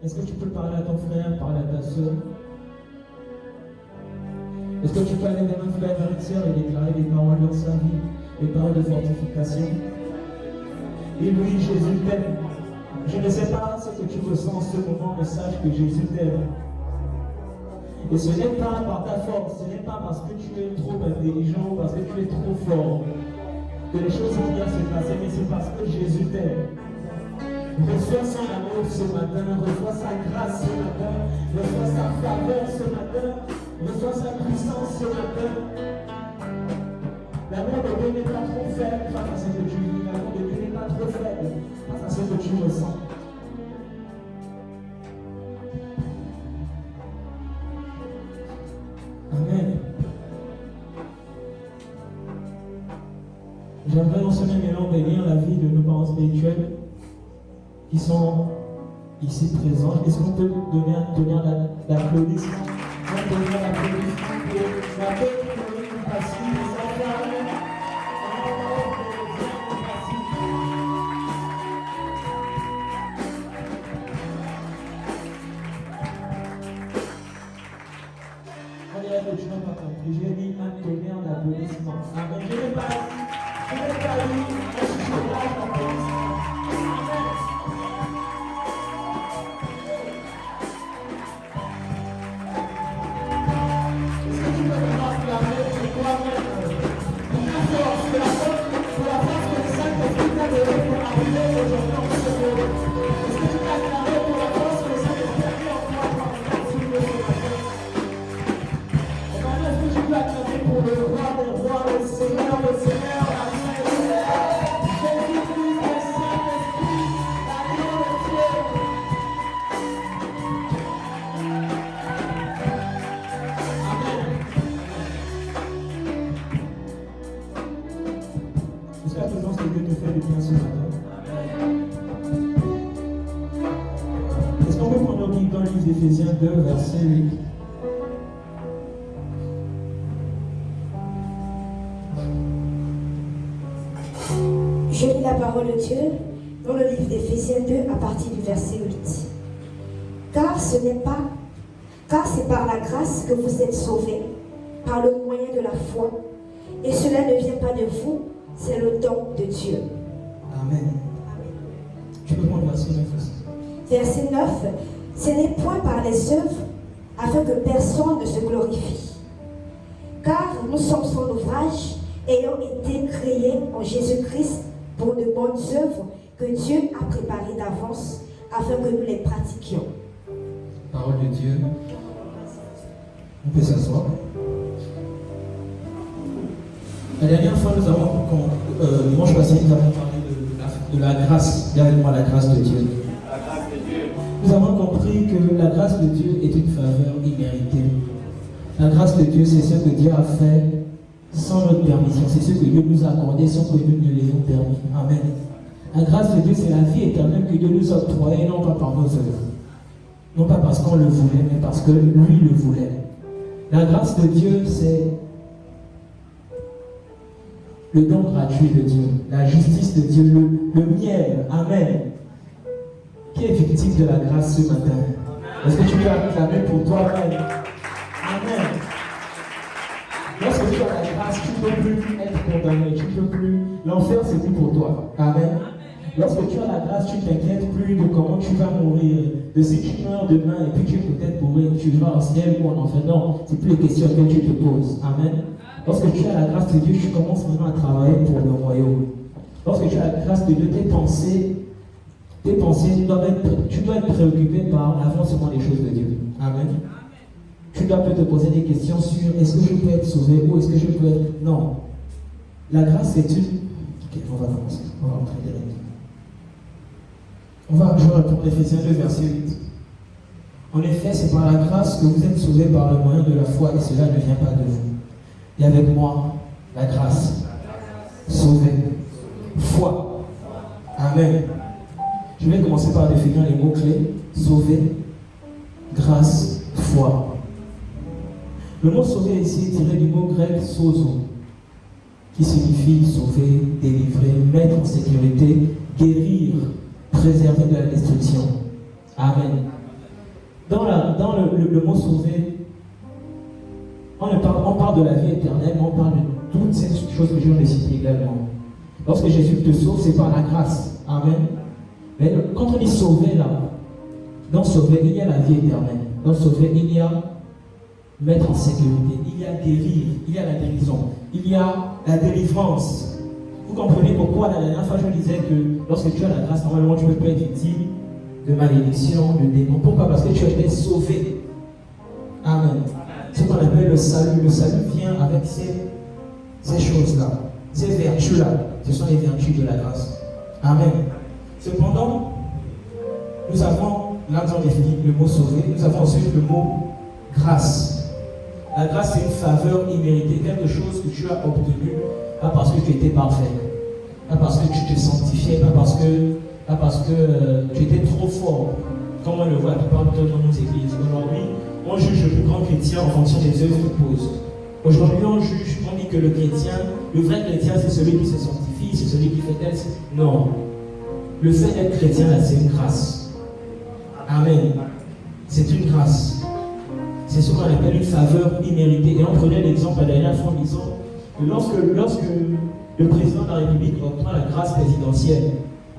Est-ce que tu peux parler à ton frère, parler à ta soeur? Est-ce que tu peux aller vers un frère, vers une sœur et déclarer des paroles dans sa vie, des paroles de fortification? Et oui, Jésus t'aime. Je ne sais pas ce que tu ressens en ce moment, mais sache que Jésus t'aime. Et ce n'est pas par ta force, ce n'est pas parce que tu es trop intelligent, parce que tu es trop fort, que les choses vont bien se passer, mais c'est parce que Jésus t'aime. Reçois son amour ce matin, reçois sa grâce ce matin, reçois sa faveur ce matin, reçois sa puissance ce matin. L'amour de Dieu n'est pas trop faible face à ce que tu vis, l'amour de Dieu n'est pas trop faible face à ce que tu ressens. Amen. J'aimerais en ce même élan bénir la vie de nos parents spirituels qui sont ici présents. Est-ce qu'on peut donner l'applaudissement? On peut donner l'applaudissement pour la belle Corinne Passy, les enfants. Je n'ai pas compris. J'ai dit un tonnerre d'applaudissements. Amen. Je n'ai pas dit un chuchotage d'applaudissements. Amen. Est-ce que tu peux me acclamer pour toi-même? Une force, pour la force que le Saint-Esprit t'a donnée pour arriver aujourd'hui en ce jour. Est-ce que tu peux acclamer pour la force que le Saint-Esprit a mis en toi pour arriver ce matin? Est-ce que tu peux acclamer pour le roi des rois, le Seigneur, la Sainte, Jésus-Christ, le Saint-Esprit, l'agneau de Dieu. Amen. Est-ce que la présence de Dieu te fait du bien ce matin? Est-ce qu'on peut prendre nos Bibles dans le livre d'Éphésiens 2, verset 8? Je lis la parole de Dieu dans le livre d'Éphésiens 2 à partir du verset 8. Car c'est par la grâce que vous êtes sauvés, par le moyen de la foi. Et cela ne vient pas de vous, c'est le don de Dieu. Amen. Tu peux prendre verset 9 aussi. Verset 9. Ce n'est point par les œuvres, afin que personne ne se glorifie. Car nous sommes son ouvrage, ayant été créés en Jésus-Christ pour de bonnes œuvres que Dieu a préparées d'avance afin que nous les pratiquions. Parole de Dieu. On peut s'asseoir. La dernière fois, nous avons, dimanche passé, nous avons parlé de la grâce. Dis avec moi la grâce de Dieu. La grâce de Dieu. Nous avons compris que la grâce de Dieu est une faveur imméritée. La grâce de Dieu, c'est ce que Dieu a fait sans notre permission. C'est ce que Dieu nous a accordé sans que nous ne l'ayons permis. Amen. La grâce de Dieu, c'est la vie éternelle que Dieu nous a octroyée, non pas par nos œuvres. Non pas parce qu'on le voulait, mais parce que lui le voulait. La grâce de Dieu, c'est le don gratuit de Dieu, la justice de Dieu, le miel. Amen. Qui est victime de la grâce ce matin? Est-ce que tu peux acclamer pour toi-même? Amen. Lorsque tu as la grâce, tu ne peux plus être condamné, tu ne peux plus. L'enfer, c'est plus pour toi. Amen. Lorsque tu as la grâce, tu ne t'inquiètes plus de comment tu vas mourir, de si tu meurs demain et puis tu es peut-être bourré, tu vas au ciel ou en enfer. Non, c'est plus les questions que tu te poses. Amen. Lorsque tu as la grâce de Dieu, tu commences maintenant à travailler pour le royaume. Lorsque tu as la grâce de Dieu, tes pensées doivent être, tu dois être préoccupé par l'avancement des choses de Dieu. Amen. Tu dois peut te poser des questions sur est-ce que je peux être sauvé ou est-ce que je peux être... Non. La grâce, c'est une... Ok, on va commencer. On va rentrer direct. Je vais répondre Éphésiens 2, verset 8. En effet, c'est par la grâce que vous êtes sauvés par le moyen de la foi et cela ne vient pas de vous. Et avec moi, la grâce. Sauvé. Foi. Amen. Je vais commencer par définir les mots-clés. Sauvé, grâce, foi. Le mot sauver ici est tiré du mot grec sozo, qui signifie sauver, délivrer, mettre en sécurité, guérir, préserver de la destruction. Amen. dans le mot sauver, on parle de la vie éternelle, mais on parle de toutes ces choses que je viens de citer également. Lorsque Jésus te sauve, c'est par la grâce. Amen. Mais quand on dit sauver là, dans sauver, il y a la vie éternelle. Dans sauver, il y a mettre en sécurité, il y a guérir, il y a la guérison, il y a la délivrance. Vous comprenez pourquoi la dernière fois je disais que lorsque tu as la grâce, normalement tu ne peux pas être victime de malédiction, de démon. Pourquoi? Parce que tu as été sauvé. Amen. Ce qu'on appelle le salut. Le salut vient avec ces choses-là, ces vertus-là. Ce sont les vertus de la grâce. Amen. Cependant, nous avons, là nous avons défini le mot sauver, nous avons ensuite le mot grâce. La grâce, c'est une faveur imméritée, quelque chose que tu as obtenu, pas parce que tu étais parfait, pas parce que tu te sanctifiais, pas parce que tu étais trop fort, comme on le voit la plupart du temps dans nos églises. Aujourd'hui, on juge le plus grand chrétien en fonction des œuvres qu'il pose. Aujourd'hui, on dit que le vrai chrétien, c'est celui qui se sanctifie, c'est celui qui fait tel. Non. Le fait d'être chrétien, là, c'est une grâce. Amen. C'est une grâce. C'est ce qu'on appelle une faveur imméritée. Et on prenait l'exemple la dernière fois en disant que lorsque le président de la République obtient la grâce présidentielle,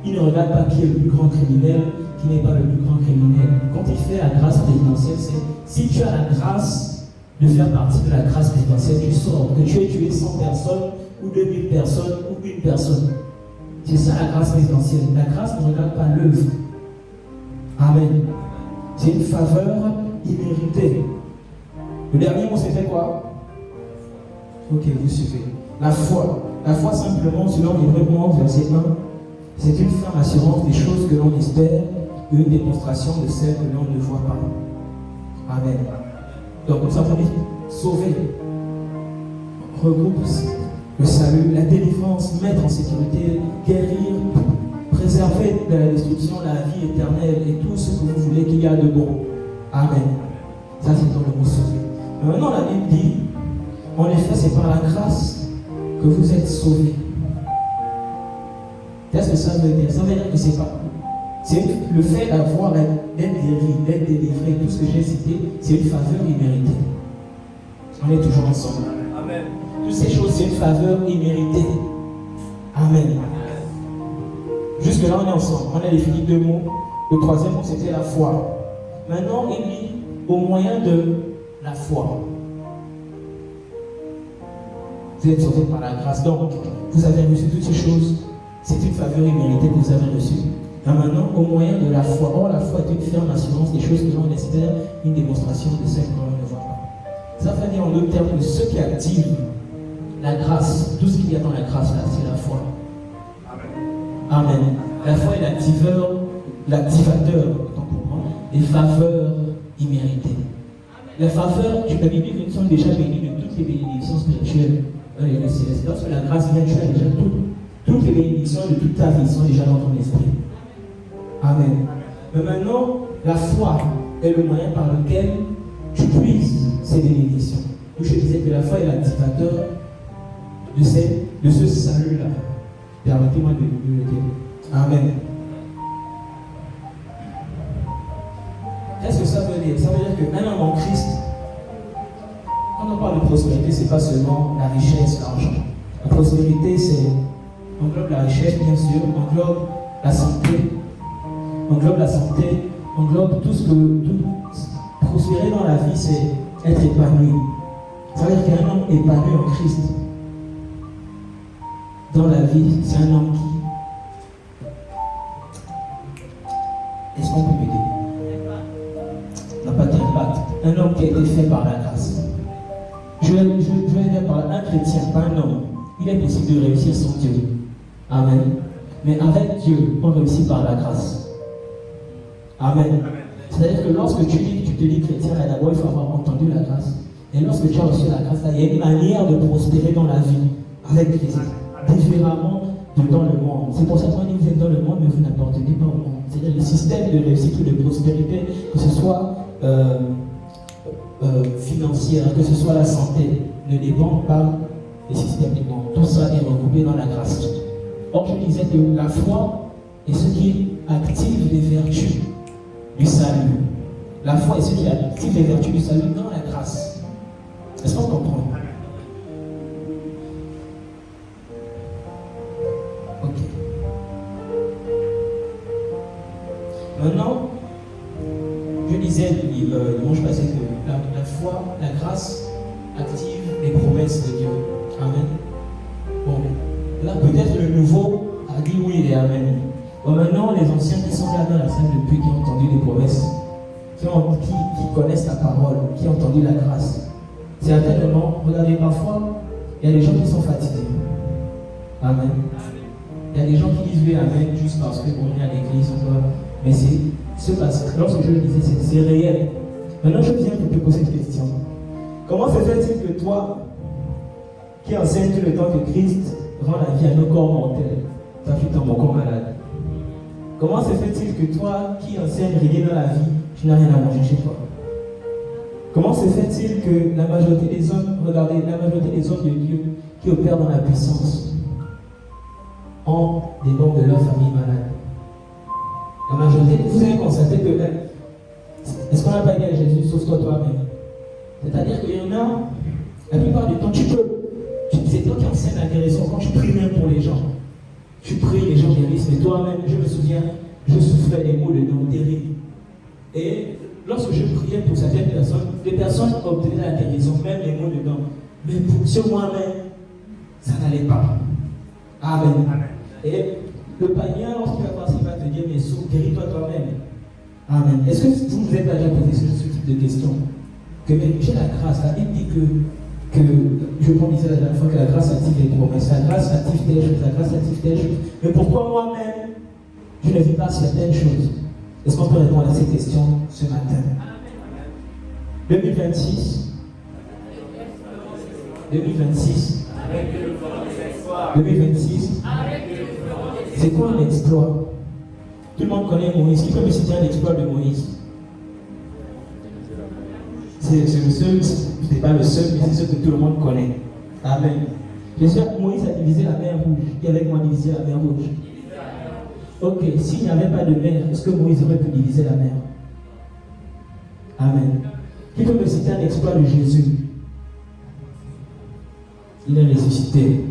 il ne regarde pas qui est le plus grand criminel, qui n'est pas le plus grand criminel. Quand il fait la grâce présidentielle, c'est si tu as la grâce de faire partie de la grâce présidentielle, tu sors. Que tu aies tué 100 personnes, ou 2000 personnes, ou une personne. C'est ça la grâce présidentielle. La grâce ne regarde pas l'œuvre. Amen. C'est une faveur imméritée. Le dernier mot, c'était quoi? Ok, vous suivez. La foi. La foi, simplement, selon Hébreux 11, verset 1, c'est une ferme assurance des choses que l'on espère, une démonstration de celles que l'on ne voit pas. Amen. Donc, nous avons dit sauver, regroupe le salut, la délivrance, mettre en sécurité, guérir, préserver de la destruction la vie éternelle et tout ce que vous voulez qu'il y a de bon. Amen. Ça, c'est dans le mot sauver. Mais maintenant, la Bible dit, en effet, c'est par la grâce que vous êtes sauvés. Qu'est-ce que ça veut dire? Ça veut dire que c'est pas. C'est le fait d'avoir d'être guéri, d'être délivré, tout ce que j'ai cité, c'est une faveur imméritée. On est toujours ensemble. Amen. Toutes ces choses, c'est une faveur imméritée. Amen. Jusque là, on est ensemble. On a défini deux mots. Le troisième mot, c'était la foi. Maintenant, il dit au moyen de la foi. Vous êtes sauvés par la grâce. Donc, vous avez reçu toutes ces choses. C'est une faveur imméritée que vous avez reçue. Et maintenant, au moyen de la foi. Or, la foi est une ferme assurance des choses que l'on espère, une démonstration de celles que l'on ne voit pas. Ça veut dire en d'autres termes que ce qui active la grâce, tout ce qu'il y a dans la grâce là, c'est la foi. Amen. Amen. La foi est l'activateur des faveurs imméritées. Les faveurs du biblique sont déjà bénies de toutes les bénédictions spirituelles dans les lieux célestes. Lorsque la grâce vient, tu as déjà toutes les bénédictions de toute ta vie sont déjà dans ton esprit. Amen. Mais maintenant, la foi est le moyen par lequel tu puises ces bénédictions. Donc je disais que la foi est l'activateur de ce salut-là. Permettez-moi de le dire. Amen. Qu'est-ce que ça veut dire? Ça veut dire qu'un homme en Christ, quand on parle de prospérité, ce n'est pas seulement la richesse, l'argent. La prospérité, englobe la richesse, bien sûr, englobe la santé, englobe tout ce que. Prospérer dans la vie, c'est être épanoui. Ça veut dire qu'un homme épanoui en Christ, dans la vie, c'est un homme qui. Est-ce qu'on peut m'aider? N'a pas d'impact. Un homme qui a été fait par la grâce. Je vais dire par un chrétien, pas un homme. Il est possible de réussir sans Dieu. Amen. Mais avec Dieu, on réussit par la grâce. Amen. C'est-à-dire que lorsque tu te dis chrétien, là d'abord il faut avoir entendu la grâce. Et lorsque tu as reçu la grâce, là, il y a une manière de prospérer dans la vie avec Christ, différemment de dans le monde. C'est pour ça qu'on dit que vous êtes dans le monde, mais vous n'appartenez pas au monde. C'est-à-dire le système de réussite ou de prospérité, que ce soit financière, que ce soit la santé, ne dépend pas des systèmes du monde. Tout ça est regroupé dans la grâce. Or, je disais que la foi est ce qui active les vertus du salut. La foi est ce qui active les vertus du salut dans la grâce. Est-ce qu'on comprend? Ok. Maintenant, je disais dimanche passé que la foi, la grâce active les promesses de Dieu. Amen. Bon, là peut-être le nouveau a dit oui et amen. Bon, maintenant les anciens qui sont là dans la salle depuis, qui ont entendu les promesses, qui connaissent la parole, qui ont entendu la grâce. C'est à tel moment, regardez, parfois, il y a des gens qui sont fatigués. Amen. Il y a des gens qui disent oui, amen, juste parce qu'on est à l'église ou quoi. Mais c'est parce que lorsque je le disais, c'est réel. Maintenant, je viens pour te poser une question. Comment se fait-il que toi, qui enseigne tout le temps que Christ rend la vie à nos corps mortels, toi tu tombes encore malade? Comment se fait-il que toi, qui enseigne régner dans la vie, tu n'as rien à manger chez toi? Comment se fait-il que la majorité des hommes, regardez, la majorité des hommes de Dieu qui opèrent dans la puissance ont des membres de leur famille malades? La majorité, vous avez constaté que, est-ce qu'on n'a pas dit à Jésus, sauve-toi toi-même? C'est-à-dire qu'il y en a, la plupart du temps, c'est toi qui enseignes la guérison. Quand tu pries même pour les gens, tu pries, les gens guérissent, mais toi-même, je me souviens, je souffrais des maux de dents terribles. Et lorsque je priais pour certaines personnes, les personnes obtenaient la guérison, même les maux de dents. Mais sur moi-même, ça n'allait pas. Amen. Et le païen, lorsqu'il va passer, il va te dire, mais guéris-toi toi-même. Amen. Est-ce que vous vous êtes déjà posé ce type de questions? Que j'ai la grâce, la Bible dit que je vous disais la dernière fois que la grâce active les promesses, la grâce active telle chose, la grâce active telle chose. Mais pourquoi moi-même, je ne vis pas certaines choses? Est-ce qu'on peut répondre à ces questions ce matin? 2026, 2026, 2026, c'est quoi un exploit? Tout le monde connaît Moïse. Qui peut me citer un exploit de Moïse? C'est le seul, ce n'est pas le seul, mais c'est ce que tout le monde connaît. Amen. Jésus, Moïse a divisé la mer rouge. Qui avec moi divisé la mer rouge? Ok, s'il n'y avait pas de mer, est-ce que Moïse aurait pu diviser la mer? Amen. Qui peut me citer un exploit de Jésus? Il est ressuscité.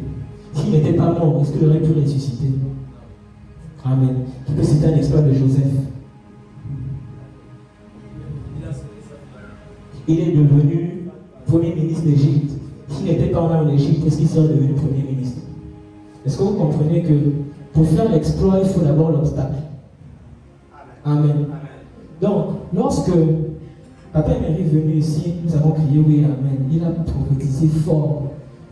S'il n'était pas mort, est-ce qu'il aurait pu ressusciter? Amen. Qui peut citer un exploit de Joseph? Il est devenu premier ministre d'Égypte. S'il n'était pas en Égypte, est-ce qu'il serait devenu premier ministre? Est-ce que vous comprenez que pour faire l'exploit, il faut d'abord l'obstacle? Amen. Donc, lorsque Papa est venu ici, nous avons crié oui, amen. Il a prophétisé fort.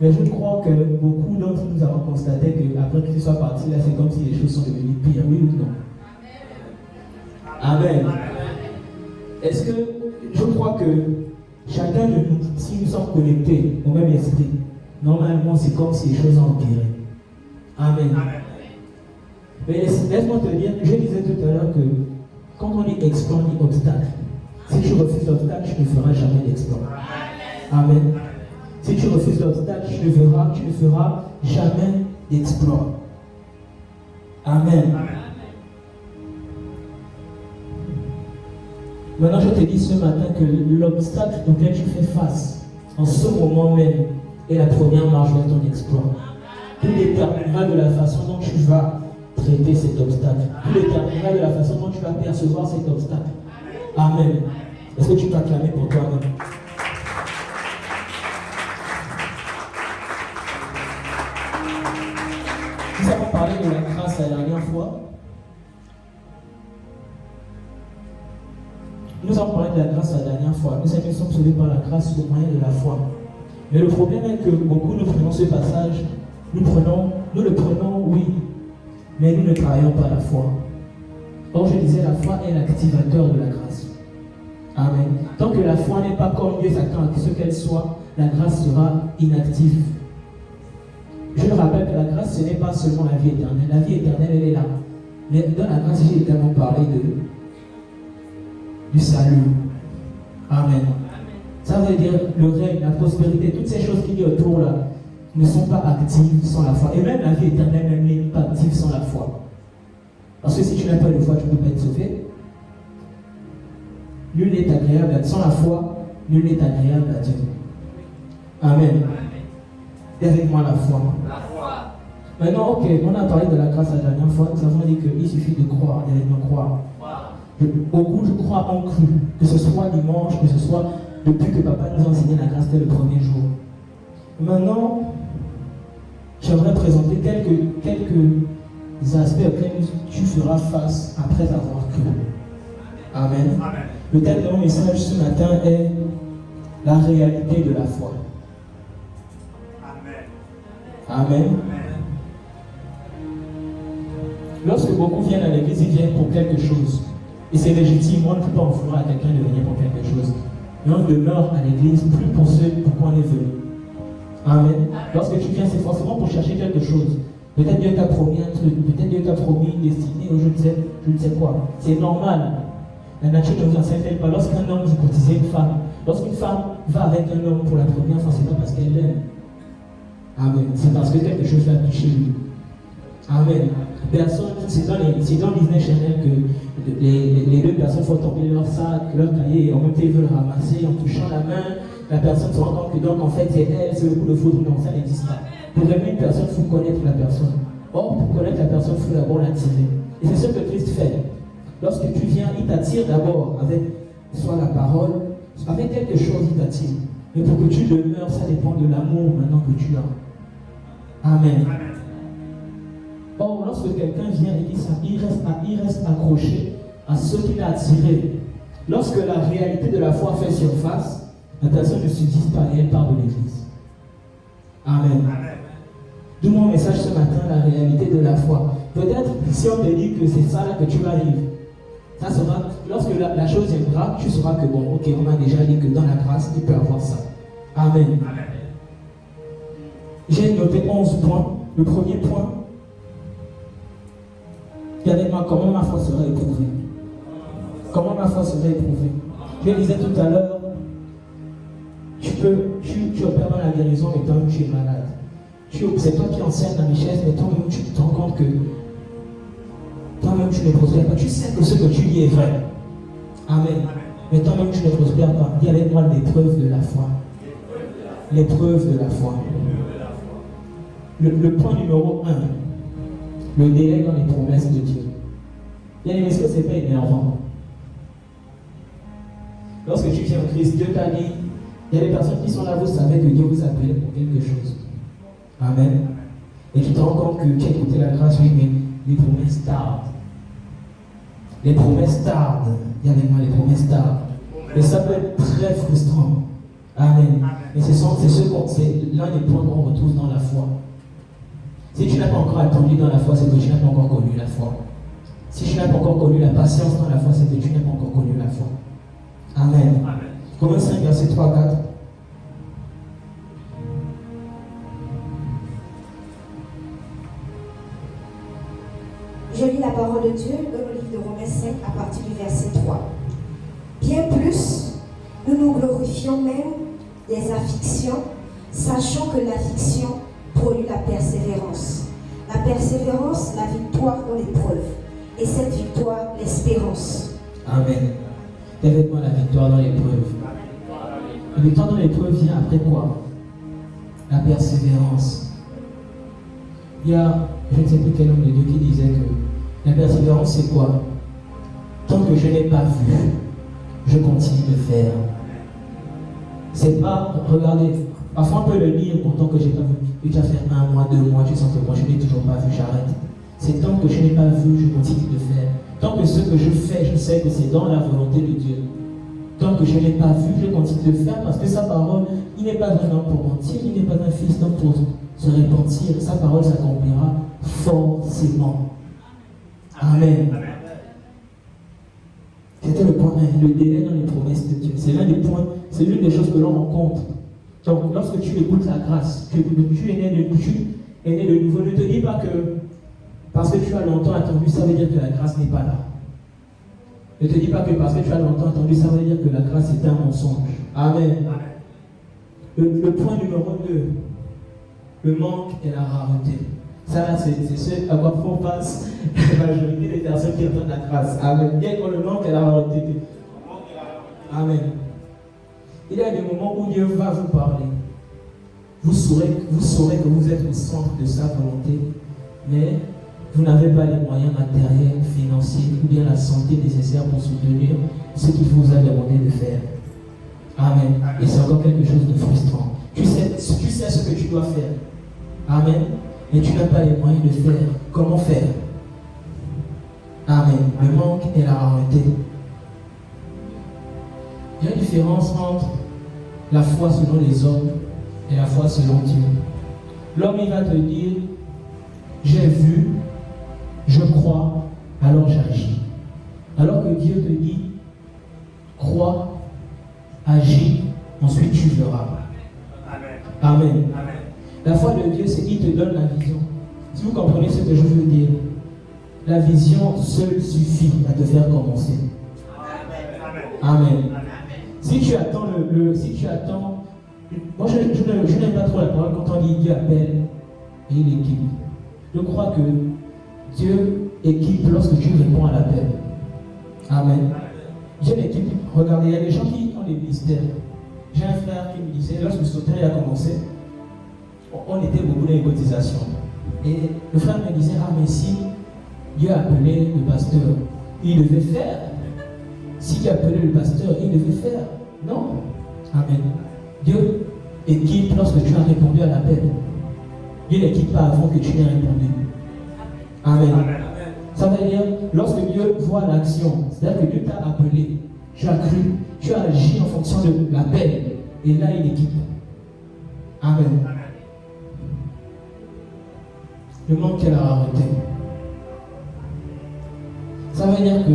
Mais je crois que beaucoup d'entre nous avons constaté qu'après qu'il soit parti, là, c'est comme si les choses sont devenues pires, oui ou non? Amen. Est-ce que je crois que chacun de nous, si nous sommes connectés au même esprit, normalement c'est comme si les choses ont empiré. Amen. Mais laisse-moi te dire, je disais tout à l'heure que quand on dit exploit, on dit obstacle. Si tu refuses l'obstacle, tu ne feras jamais d'exploit. Amen. Si tu refuses l'obstacle, tu ne feras jamais d'exploit. Amen. Maintenant, je te dis ce matin que l'obstacle auquel tu fais face, en ce moment même, est la première marche vers ton exploit. Tout déterminera de la façon dont tu vas traiter cet obstacle. Tout déterminera de la façon dont tu vas percevoir cet obstacle. Amen. Est-ce que tu peux acclamer pour toi-même? Nous avons parlé de la grâce la dernière fois. Nous avons parlé de la grâce la dernière fois. Nous sommes sauvés par la grâce au moyen de la foi. Mais le problème est que beaucoup nous prenons ce passage, nous le prenons, oui, mais nous ne travaillons pas la foi. Or, je disais, la foi est l'activateur de la grâce. Amen. Tant que la foi n'est pas comme Dieu s'attend à ce qu'elle soit, la grâce sera inactive. Je le rappelle que la grâce, ce n'est pas seulement la vie éternelle. La vie éternelle, elle est là. Mais dans la grâce, j'ai également parlé du salut. Amen. Ça veut dire le règne, la prospérité, toutes ces choses qu'il y a autour là ne sont pas actives sans la foi. Et même la vie éternelle même n'est pas active sans la foi. Parce que si tu n'as pas de foi, tu ne peux pas être sauvé. nul n'est agréable à Dieu. Sans la foi, nul n'est agréable à Dieu. Amen. Dis avec moi la foi. Maintenant, ok, on a parlé de la grâce la dernière fois. Nous avons dit qu'il suffit de croire, et de croire. Beaucoup, je crois, ont cru. Que ce soit dimanche, que ce soit depuis que papa nous a enseigné la grâce dès le premier jour. Maintenant, j'aimerais présenter quelques aspects auxquels tu feras face après avoir cru. Amen. Amen. Le thème de mon message ce matin est la réalité de la foi. Amen. Amen. Amen. Lorsque beaucoup viennent à l'église, ils viennent pour quelque chose. Et c'est légitime, on ne peut pas en vouloir à quelqu'un de venir pour quelque chose. Mais on demeure à l'église plus pour ce pourquoi on est venu. Amen. Lorsque tu viens, c'est forcément pour chercher quelque chose. Peut-être Dieu t'a promis un truc, peut-être Dieu t'a promis une destinée, ou je ne sais quoi. C'est normal. La nature ne vous enseigne pas. Lorsqu'un homme vous courtisez une femme, lorsqu'une femme va avec un homme pour la première fois, c'est pas parce qu'elle l'aime. Amen. C'est parce que quelque chose va toucher lui. Amen. Personne, c'est dans Disney Channel que les deux personnes font tomber leur sac, leur cahier, et en même temps ils veulent ramasser en touchant la main. La personne se rend compte que donc en fait c'est elle, c'est le coup de foudre. Non, ça n'existe pas. Pour aimer une personne, il faut connaître la personne. Or, pour connaître la personne, il faut d'abord l'attirer. Et c'est ce que Christ fait. Lorsque tu viens, il t'attire d'abord avec soit la parole, avec quelque chose, il t'attire. Mais pour que tu demeures, ça dépend de l'amour maintenant que tu as. Amen. Or, lorsque quelqu'un vient et dit ça, il reste accroché à ce qu'il a attiré. Lorsque la réalité de la foi fait surface, la personne ne subsiste pas et elle part de l'église. Amen. D'où mon message ce matin, la réalité de la foi. Peut-être si on te dit que c'est ça là que tu vas vivre, ça sera, lorsque la chose viendra, tu sauras que bon, ok, on m'a déjà dit que dans la grâce, tu peux avoir ça. Amen. J'ai noté 11 points. Le premier point, regardez moi comment ma foi sera éprouvée. Comment ma foi sera éprouvée. Je disais tout à l'heure, tu opères dans la guérison et toi-même tu es malade. C'est toi qui enseignes la richesse, mais toi-même tu te rends compte que toi-même tu ne prospères pas. Tu sais que ce que tu dis est vrai. Amen. Mais toi-même tu ne prospères pas. Dis avec moi l'épreuve de la foi. L'épreuve de la foi. Le point numéro 1, le délai dans les promesses de Dieu. Bien aimé, est-ce que ce n'est pas énervant? Lorsque tu viens en Christ, Dieu t'a dit, il y a des personnes qui sont là, vous savez que Dieu vous appelle pour quelque chose. Amen. Et tu te rends compte que tu as écouté la grâce, oui, mais les promesses tardent. Les promesses tardent. Dis avec moi, les promesses tardent. Et ça peut être très frustrant. Amen. Mais c'est l'un des points qu'on retrouve dans la foi. Si tu n'as pas encore attendu dans la foi, c'est que tu n'as pas encore connu la foi. Si tu n'as pas encore connu la patience dans la foi, c'est que tu n'as pas encore connu la foi. Amen. Romains 5, verset 3 à 4. Je lis la parole de Dieu dans le livre de Romains 5 à partir du verset 3. Bien plus, nous nous glorifions même des afflictions, sachant que l'affliction produit la persévérance. La persévérance, la victoire dans l'épreuve. Et cette victoire, l'espérance. Amen. Et avec moi la victoire dans l'épreuve. La victoire dans l'épreuve vient après quoi? La persévérance. Il y a, je ne sais plus quel homme de Dieu qui disait que la persévérance c'est quoi? Tant que je n'ai pas vu, je continue de faire. C'est pas, regardez, parfois on peut le lire pourtant que je n'ai pas vu. Et tu as fait 1 mois, 2 mois, tu sens que moi je n'ai toujours pas vu, j'arrête. C'est tant que je n'ai pas vu, je continue de faire. Tant que ce que je fais, je sais que c'est dans la volonté de Dieu. Tant que je n'ai pas vu, je continue de faire parce que sa parole, il n'est pas un homme pour mentir, il n'est pas un fils d'homme pour se repentir. Sa parole s'accomplira forcément. Amen. C'était le point 1, le délai dans les promesses de Dieu. C'est l'un des points, c'est l'une des choses que l'on rencontre. Donc, lorsque tu écoutes la grâce, que tu es né de nouveau, ne te dis pas que parce que tu as longtemps attendu, ça veut dire que la grâce n'est pas là. Ne te dis pas que parce que tu as longtemps attendu, ça veut dire que la grâce est un mensonge. Amen. Le point numéro 2, le manque et la rareté. Ça là, c'est ce à quoi font face la majorité des personnes qui entendent la grâce. Amen. Bien qu'on le manque et la rareté. Amen. Il y a des moments où Dieu va vous parler. Vous saurez que vous êtes au centre de sa volonté, mais vous n'avez pas les moyens matériels, financiers ou bien la santé nécessaire pour soutenir ce qu'il vous a demandé de faire. Amen. Et c'est encore quelque chose de frustrant. Tu sais ce que tu dois faire. Amen. Mais tu n'as pas les moyens de faire. Comment faire? Amen. Le manque et la rareté. Il y a une différence entre la foi selon les hommes et la foi selon Dieu. L'homme, il va te dire, j'ai vu, je crois, alors j'agis. Alors que Dieu te dit, crois, agis, ensuite tu verras. Amen. Amen. La foi de Dieu, c'est qu'il te donne la vision. Si vous comprenez ce que je veux dire, la vision seule suffit à te faire commencer. Amen. Amen. Si tu attends moi je n'aime pas trop la parole quand on dit Dieu appelle et il équipe. Je crois que Dieu équipe lorsque tu réponds à l'appel. Amen. Dieu n'équipe. Regardez, il y a des gens qui ont des ministères. J'ai un frère qui me disait, lorsque ce temps a commencé, on était beaucoup dans les cotisations. Et le frère me disait, ah mais si Dieu a appelé le pasteur, il devait faire. Si Dieu a appelé le pasteur, il devait faire. Non. Amen. Dieu équipe lorsque tu as répondu à l'appel. Dieu n'équipe pas avant que tu n'aies répondu. Amen. Amen. Ça veut dire, lorsque Dieu voit l'action, c'est-à-dire que Dieu t'a appelé, tu as cru, tu as agi en fonction de l'appel, et là il équipe. Amen. Amen. Le manque et la rareté. Ça veut dire que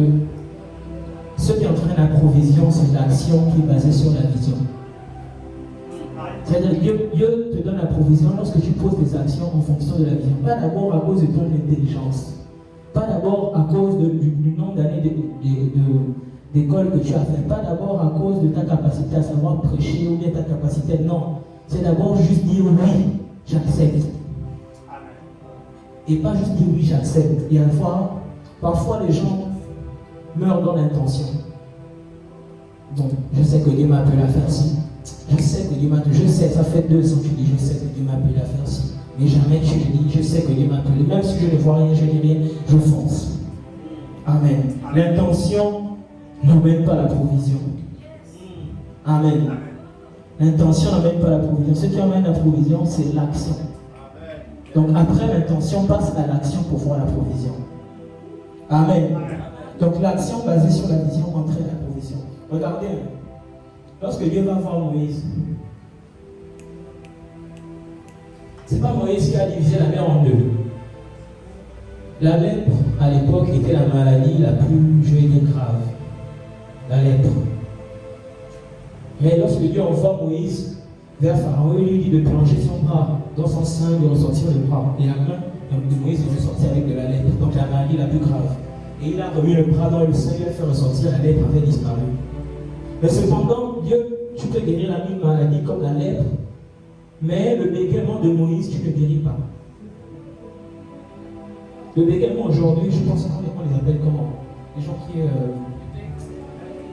ce qui entraîne la provision, c'est l'action qui est basée sur la vision. C'est-à-dire que Dieu te donne la provision lorsque tu poses des actions en fonction de la vision. Pas d'abord à cause de ton intelligence. Pas d'abord à cause du nombre d'années d'école que tu as fait. Pas d'abord à cause de ta capacité à savoir prêcher ou bien ta capacité. Non. C'est d'abord juste dire oui, j'accepte. Et pas juste dire oui, j'accepte. Et à la fois, parfois les gens meurent dans l'intention. Donc, je sais que Dieu m'a appelé à faire ci. Je sais que Dieu m'a appelé. Je sais, ça fait 2 ans que tu dis, je sais que Dieu m'a appelé à faire ci. Mais jamais tu le dis, je sais que Dieu m'a appelé. Même si je ne vois rien, je dis rien, je fonce. Amen. L'intention n'emmène pas la provision. Amen. L'intention n'emmène pas la provision. Ce qui emmène la provision, c'est l'action. Donc après l'intention, passe à l'action pour voir la provision. Amen. Donc l'action basée sur la vision entraîne la provision. Regardez, lorsque Dieu va voir Moïse, c'est pas Moïse qui a divisé la mer en 2. La lèpre, à l'époque, était la maladie la plus, je vais dire, grave. La lèpre. Mais lorsque Dieu envoie Moïse vers Pharaon, il lui dit de plonger son bras dans son sein, de ressortir le bras. Et la main de Moïse est ressortie avec de la lèpre, donc la maladie la plus grave. Et il a remis le bras dans le sein, il a fait ressortir, la lèpre avait disparu. Mais cependant, Dieu, tu peux guérir la même maladie comme la lèpre, mais le bégaiement de Moïse, tu ne guéris pas. Le bégaiement aujourd'hui, je pense qu'on les appelle comment? Les gens qui...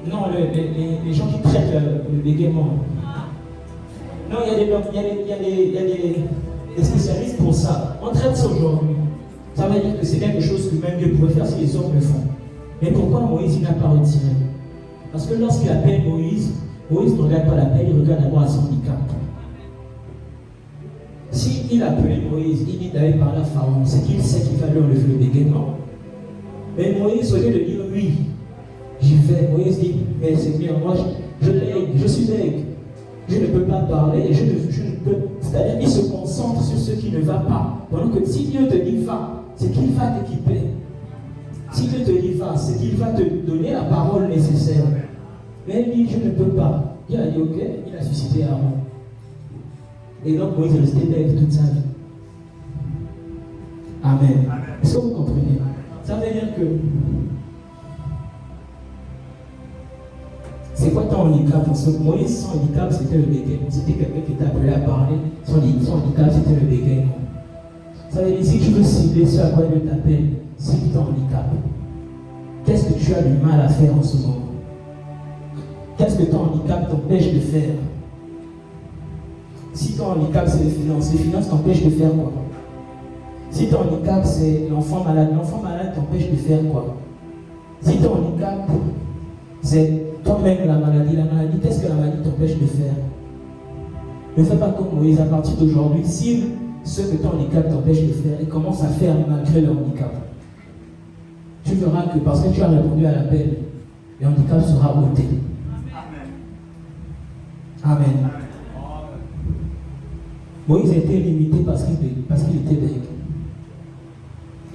Non, les gens qui traitent le bégaiement. Non, il y a des spécialistes pour ça. On traite ça aujourd'hui. Ça veut dire que c'est quelque chose que même Dieu pouvait faire si les hommes le font. Mais pourquoi Moïse n'a pas retiré? Parce que lorsqu'il appelle Moïse ne regarde pas l'appel, il regarde d'abord à son handicap. Si il appelait Moïse, il dit d'aller parler à Pharaon, c'est qu'il sait qu'il va lui enlever le bégaiement. Mais Moïse, au lieu de dire oui, j'y vais, Moïse dit, mais Seigneur, moi je suis bègue. Je ne peux pas parler, je ne peux. C'est-à-dire qu'il se concentre sur ce qui ne va pas. Pendant que si Dieu te dit va, c'est qu'il va t'équiper. Si Dieu te dit va, c'est qu'il va te donner la parole nécessaire. Mais il dit je ne peux pas. Dieu a dit ok, il a suscité Aaron. Et donc Moïse est resté bête toute sa vie. Amen. Est-ce que vous comprenez? Ça veut dire que c'est quoi ton handicap? Parce que Moïse, son handicap, c'était le bégaiement. C'était quelqu'un qui t'a appelé à parler. Son handicap, c'était le bégaiement. Ça veut dire, si tu veux cibler ce à quoi Dieu t'appelle, cible ton handicap. Qu'est-ce que tu as du mal à faire en ce moment? Qu'est-ce que ton handicap t'empêche de faire? Si ton handicap c'est les finances t'empêchent de faire quoi? Si ton handicap c'est l'enfant malade t'empêche de faire quoi? Si ton handicap c'est toi-même la maladie, qu'est-ce que la maladie t'empêche de faire? Ne fais pas comme Moïse. À partir d'aujourd'hui, si ce que ton handicap t'empêche de faire, et commence à faire malgré le handicap, tu verras que parce que tu as répondu à l'appel, le handicap sera ôté. Amen. Moïse était limité parce qu'il était bègue.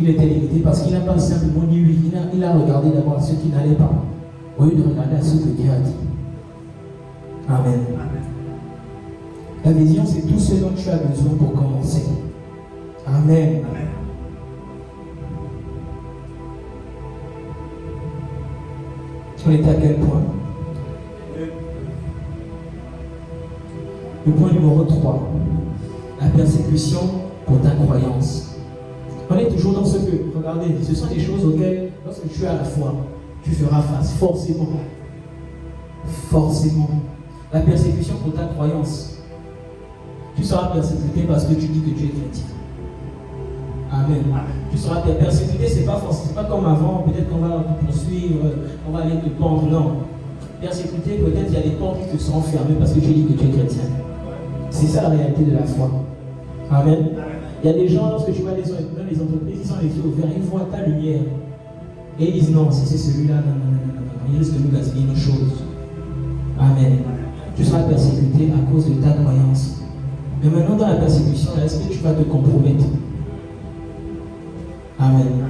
Il était limité parce qu'il n'a pas simplement dit oui, il a regardé d'abord à ceux qui n'allaient pas, au lieu de regarder à ce que Dieu a dit. Amen. La vision, c'est tout ce dont tu as besoin pour commencer. Amen. On était à quel point? Le point numéro 3. La persécution pour ta croyance. On est toujours dans ce que, regardez, ce sont des choses auxquelles, lorsque tu as la foi, tu feras face, forcément. Forcément. La persécution pour ta croyance. Tu seras persécuté parce que tu dis que tu es chrétien. Amen. Tu seras persécuté, c'est pas forcément, c'est pas comme avant, peut-être qu'on va te poursuivre, on va aller te pendre, non. Persécuté, peut-être il y a des portes qui te seront fermées parce que tu dis que tu es chrétien. C'est ça la réalité de la foi. Amen. Il y a des gens, lorsque tu vois dans les entreprises, ils sont les yeux ouverts, ils voient ta lumière. Et ils disent non, si c'est celui-là, non, il risque de nous gaspiller nos choses. Amen. Tu seras persécuté à cause de ta croyance. Mais maintenant, dans la persécution, est-ce que tu vas te compromettre? Amen.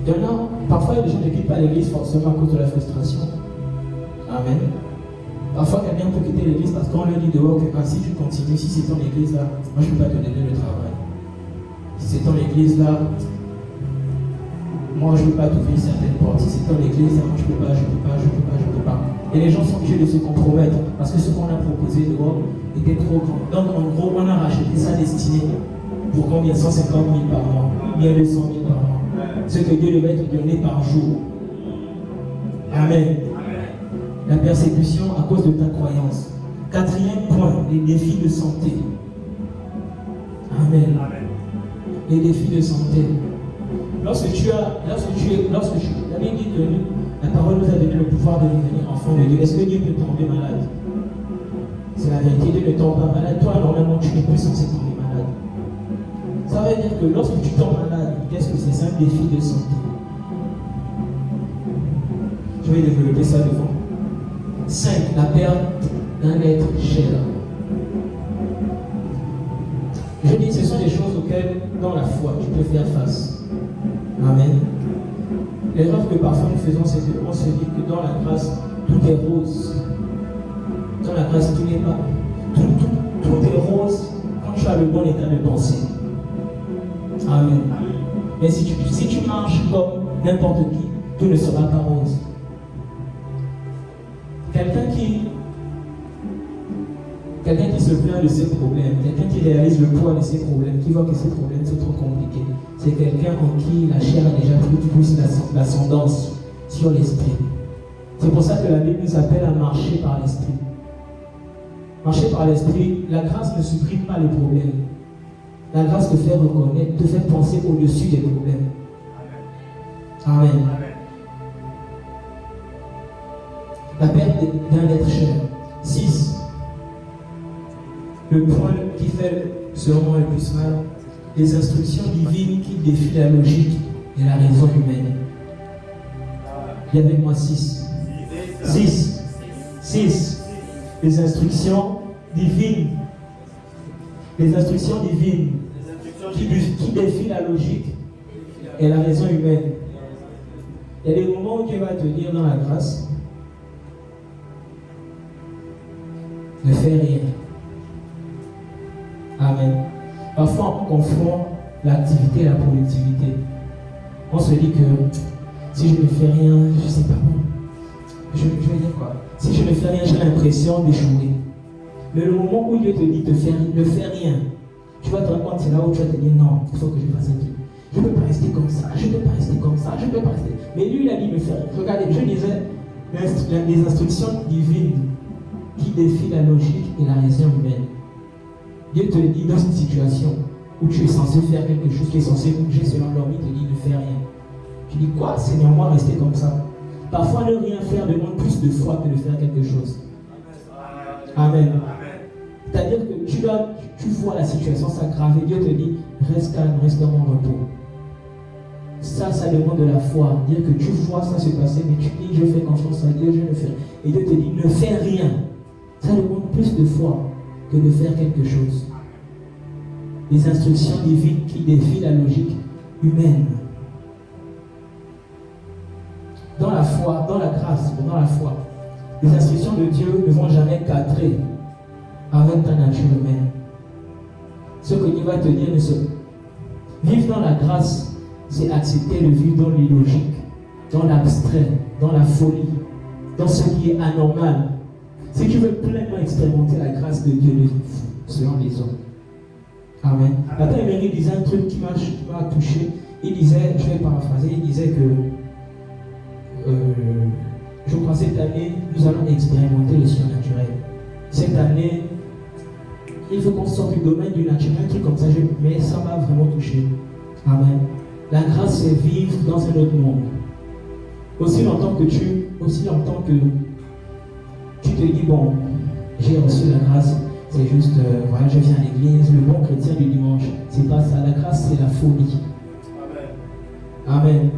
Maintenant, parfois, les gens ne quittent pas l'église forcément à cause de la frustration. Amen. Parfois, quelqu'un peut quitter l'église parce qu'on lui dit dehors que si tu continues, si c'est ton église là, moi je ne peux pas te donner le travail. Si c'est ton église là, moi je ne peux pas t'ouvrir certaines portes. Si c'est ton église là, moi je ne peux pas. Et les gens sont obligés de se compromettre parce que ce qu'on a proposé dehors était trop grand. Donc en gros, on a racheté sa destinée pour combien? 150 000 par mois, bien 200 000 par mois. Ce que Dieu devait te donner par jour. Amen. La persécution à cause de ta croyance. 4e point, les défis de santé. Amen. Les défis de santé. La Bible dit que la parole nous a donné le pouvoir de devenir enfant de Dieu. Est-ce que Dieu peut tomber malade? C'est la vérité, Dieu ne tombe pas malade. Toi, normalement, tu n'es plus censé tomber malade. Ça veut dire que lorsque tu tombes malade, qu'est-ce que c'est? C'est un défi de santé. Je vais développer ça devant. 5. La perte d'un être cher. Je dis, ce sont des choses auxquelles, dans la foi, tu peux faire face. Amen. L'erreur que parfois nous faisons, c'est qu'on se dit que dans la grâce, tout est rose. Dans la grâce, tout n'est pas. Tout est rose quand tu as le bon état de pensée. Amen. Mais si tu marches comme n'importe qui, tout ne sera pas rose. Quelqu'un qui se plaint de ses problèmes, quelqu'un qui réalise le poids de ses problèmes, qui voit que ses problèmes sont trop compliqués, c'est quelqu'un en qui la chair a déjà pris plus l'ascendance sur l'esprit. C'est pour ça que la Bible nous appelle à marcher par l'esprit. Marcher par l'esprit, la grâce ne supprime pas les problèmes. La grâce te fait reconnaître, te fait penser au-dessus des problèmes. Amen. Amen. La perte d'un être cher. 6. Le point qui fait selon moi le plus mal, les instructions divines qui défient la logique et la raison humaine. Il y avait moi 6. 6. Les instructions divines. Les instructions divines qui défient la logique et la raison humaine. Il y a des moments où Dieu va te dire dans la grâce, ne fais rien. Amen. Parfois, on confond l'activité et la productivité. On se dit que si je ne fais rien, je ne sais pas bon. Je vais dire quoi? Si je ne fais rien, j'ai l'impression d'échouer. Mais le moment où Dieu te dit ne fais rien, tu vas te rendre compte, c'est là où tu vas te dire non, il faut que je fasse un truc. Je ne peux pas rester comme ça, je ne peux pas rester comme ça, je ne peux pas rester. Mais lui, il a dit me faire. Regardez, je disais, les instructions divines qui défient la logique et la raison humaine. Dieu te dit dans une situation où tu es censé faire quelque chose, qui est censé bouger selon l'homme, il te dit ne fais rien. Tu dis quoi, Seigneur, moi rester comme ça. Parfois ne rien faire demande plus de foi que de faire quelque chose. Amen. C'est-à-dire que tu vois la situation s'aggraver, Dieu te dit reste calme, reste dans mon repos. Ça demande de la foi. Dire que tu vois ça se passer, mais tu dis je fais confiance à Dieu, je le fais. Et Dieu te dit ne fais rien. Ça demande plus de foi que de faire quelque chose. Les instructions divines qui défient la logique humaine. Dans la foi, dans la grâce, dans la foi, les instructions de Dieu ne vont jamais cadrer avec ta nature humaine. Ce que Dieu va te dire, vivre dans la grâce, c'est accepter le vivre dans l'illogique, dans l'abstrait, dans la folie, dans ce qui est anormal. Si tu veux pleinement expérimenter la grâce de Dieu, selon les hommes. Amen. Attends, Emery disait un truc qui m'a touché. Il disait, je vais paraphraser, il disait que je crois cette année, nous allons expérimenter le surnaturel. Cette année, il faut qu'on sorte du domaine du naturel, un truc comme ça, mais ça m'a vraiment touché. Amen. La grâce, c'est vivre dans un autre monde. Aussi longtemps que tu te dis, bon, j'ai reçu la grâce, c'est juste, voilà, je viens à l'église, le bon chrétien du dimanche. C'est pas ça. La grâce, c'est la folie. Amen. Amen.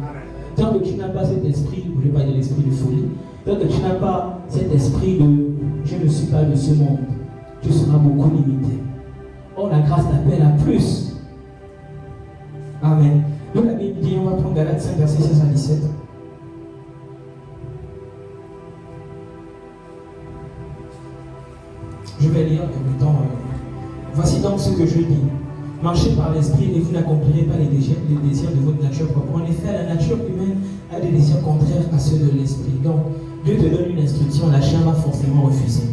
Tant que tu n'as pas cet esprit, je ne vais pas dire l'esprit de folie, tant que tu n'as pas cet esprit de je ne suis pas de ce monde, tu seras beaucoup limité. Or, la grâce t'appelle à plus. Amen. Donc, la Bible dit, on va prendre Galates 5, verset 16 à 17. Je vais lire en même temps. Voici donc ce que je dis. Marchez par l'esprit et vous n'accomplirez pas les désirs de votre nature propre. En effet, la nature humaine a des désirs contraires à ceux de l'esprit. Donc, Dieu te donne une instruction, la chair va forcément refuser.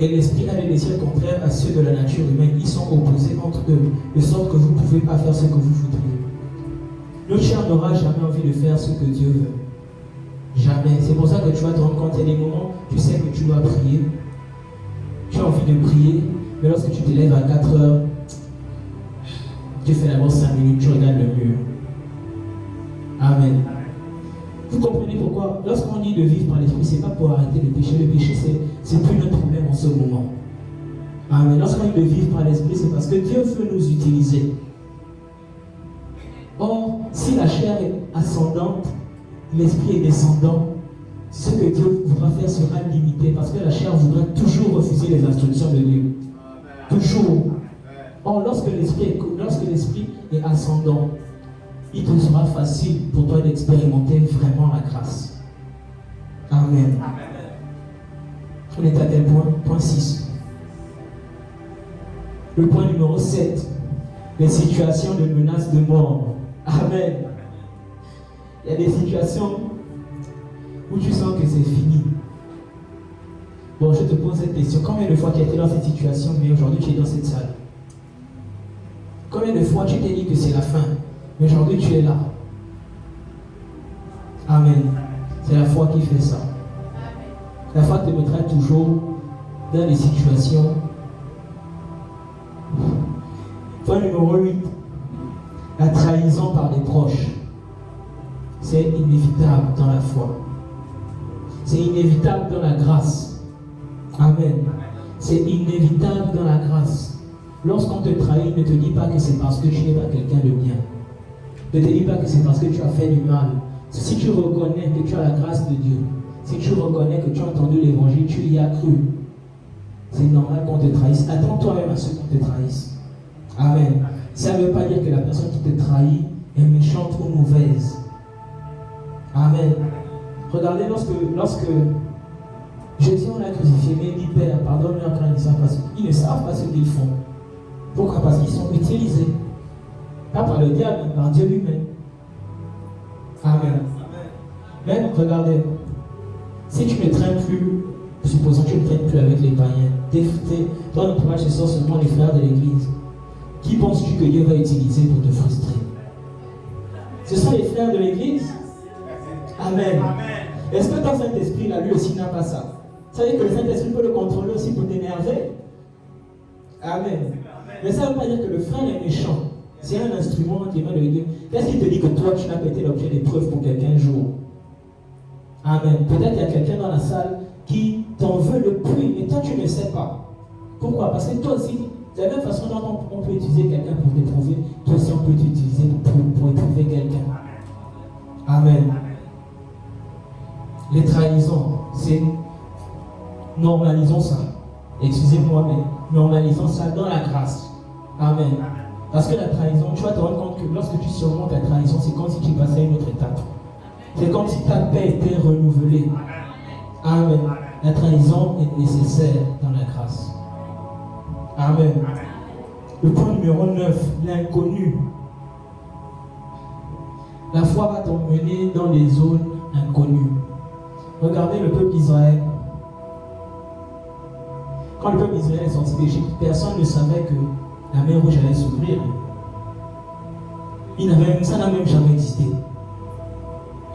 Et l'esprit a des désirs contraires à ceux de la nature humaine. Ils sont opposés entre eux, de sorte que vous ne pouvez pas faire ce que vous voudriez. Notre chair n'aura jamais envie de faire ce que Dieu veut. Jamais. C'est pour ça que tu vas te rendre compte, il y a des moments, tu sais que tu dois prier. Tu as envie de prier, mais lorsque tu te lèves à 4 heures, tu fais d'abord 5 minutes, tu regardes le mur. Amen. Vous comprenez pourquoi, lorsqu'on dit de vivre par l'esprit, ce n'est pas pour arrêter le péché. Le péché, c'est plus notre problème en ce moment. Amen. Lorsqu'on dit de vivre par l'esprit, c'est parce que Dieu veut nous utiliser. Or, si la chair est ascendante, l'esprit est descendant, ce que Dieu voudra faire sera limité parce que la chair voudra toujours refuser les instructions de Dieu. Toujours. Or, lorsque l'esprit est ascendant, il te sera facile pour toi d'expérimenter vraiment la grâce. Amen. On est à quel point? Point 6. Le point numéro 7. Les situations de menace de mort. Amen. Il y a des situations où tu sens que c'est fini. Bon, je te pose cette question. Combien de fois tu as été dans cette situation, mais aujourd'hui tu es dans cette salle? Combien de fois tu t'es dit que c'est la fin, mais aujourd'hui tu es là? Amen. C'est la foi qui fait ça. La foi te mettra toujours dans des situations. Point numéro 8. La trahison par les proches. C'est inévitable dans la foi. C'est inévitable dans la grâce. Amen. C'est inévitable dans la grâce. Lorsqu'on te trahit, ne te dis pas que c'est parce que tu n'es pas quelqu'un de bien. Ne te dis pas que c'est parce que tu as fait du mal. Si tu reconnais que tu as la grâce de Dieu, si tu reconnais que tu as entendu l'évangile, tu y as cru, c'est normal qu'on te trahisse. Attends toi-même à ceux qui te trahissent. Amen. Ça ne veut pas dire que la personne qui te trahit est méchante ou mauvaise. Amen. Regardez, lorsque Jésus on l'a crucifié, mais il dit Père, pardonne-leur quand ils ne savent pas ce qu'ils font. Pourquoi? Parce qu'ils sont utilisés. Pas par le diable, mais par Dieu lui-même. Amen. Même, regardez, si tu ne traînes plus, supposons que tu ne traînes plus avec les païens, dans notre entourage, ce sont seulement les frères de l'église. Qui penses-tu que Dieu va utiliser pour te frustrer? Ce sont les frères de l'église. Amen. Est-ce que ton Saint-Esprit, là, lui aussi, n'a pas ça? Ça veut dire que le Saint-Esprit peut le contrôler aussi pour t'énerver. Amen. Mais ça ne veut pas dire que le frère est méchant. C'est un instrument entre les mains de Dieu. Qu'est-ce qui te dit que toi, tu n'as pas été l'objet d'épreuve pour quelqu'un un jour? Amen. Peut-être qu'il y a quelqu'un dans la salle qui t'en veut le plus, mais toi, tu ne sais pas. Pourquoi? Parce que toi aussi, de la même façon dont on peut utiliser quelqu'un pour t'éprouver, toi aussi, on peut t'utiliser pour éprouver quelqu'un. Amen. Les trahisons, c'est... Normalisons ça. Excusez-moi, mais normalisons ça dans la grâce. Amen. Parce que la trahison, tu vas te rendre compte que lorsque tu surmontes la trahison, c'est comme si tu passais à une autre étape. C'est comme si ta paix était renouvelée. Amen. La trahison est nécessaire dans la grâce. Amen. Le point numéro 9, l'inconnu. La foi va t'emmener dans les zones inconnues. Regardez le peuple d'Israël. Quand le peuple d'Israël est sorti d'Égypte, personne ne savait que la mer rouge allait s'ouvrir. Ça n'a même jamais existé.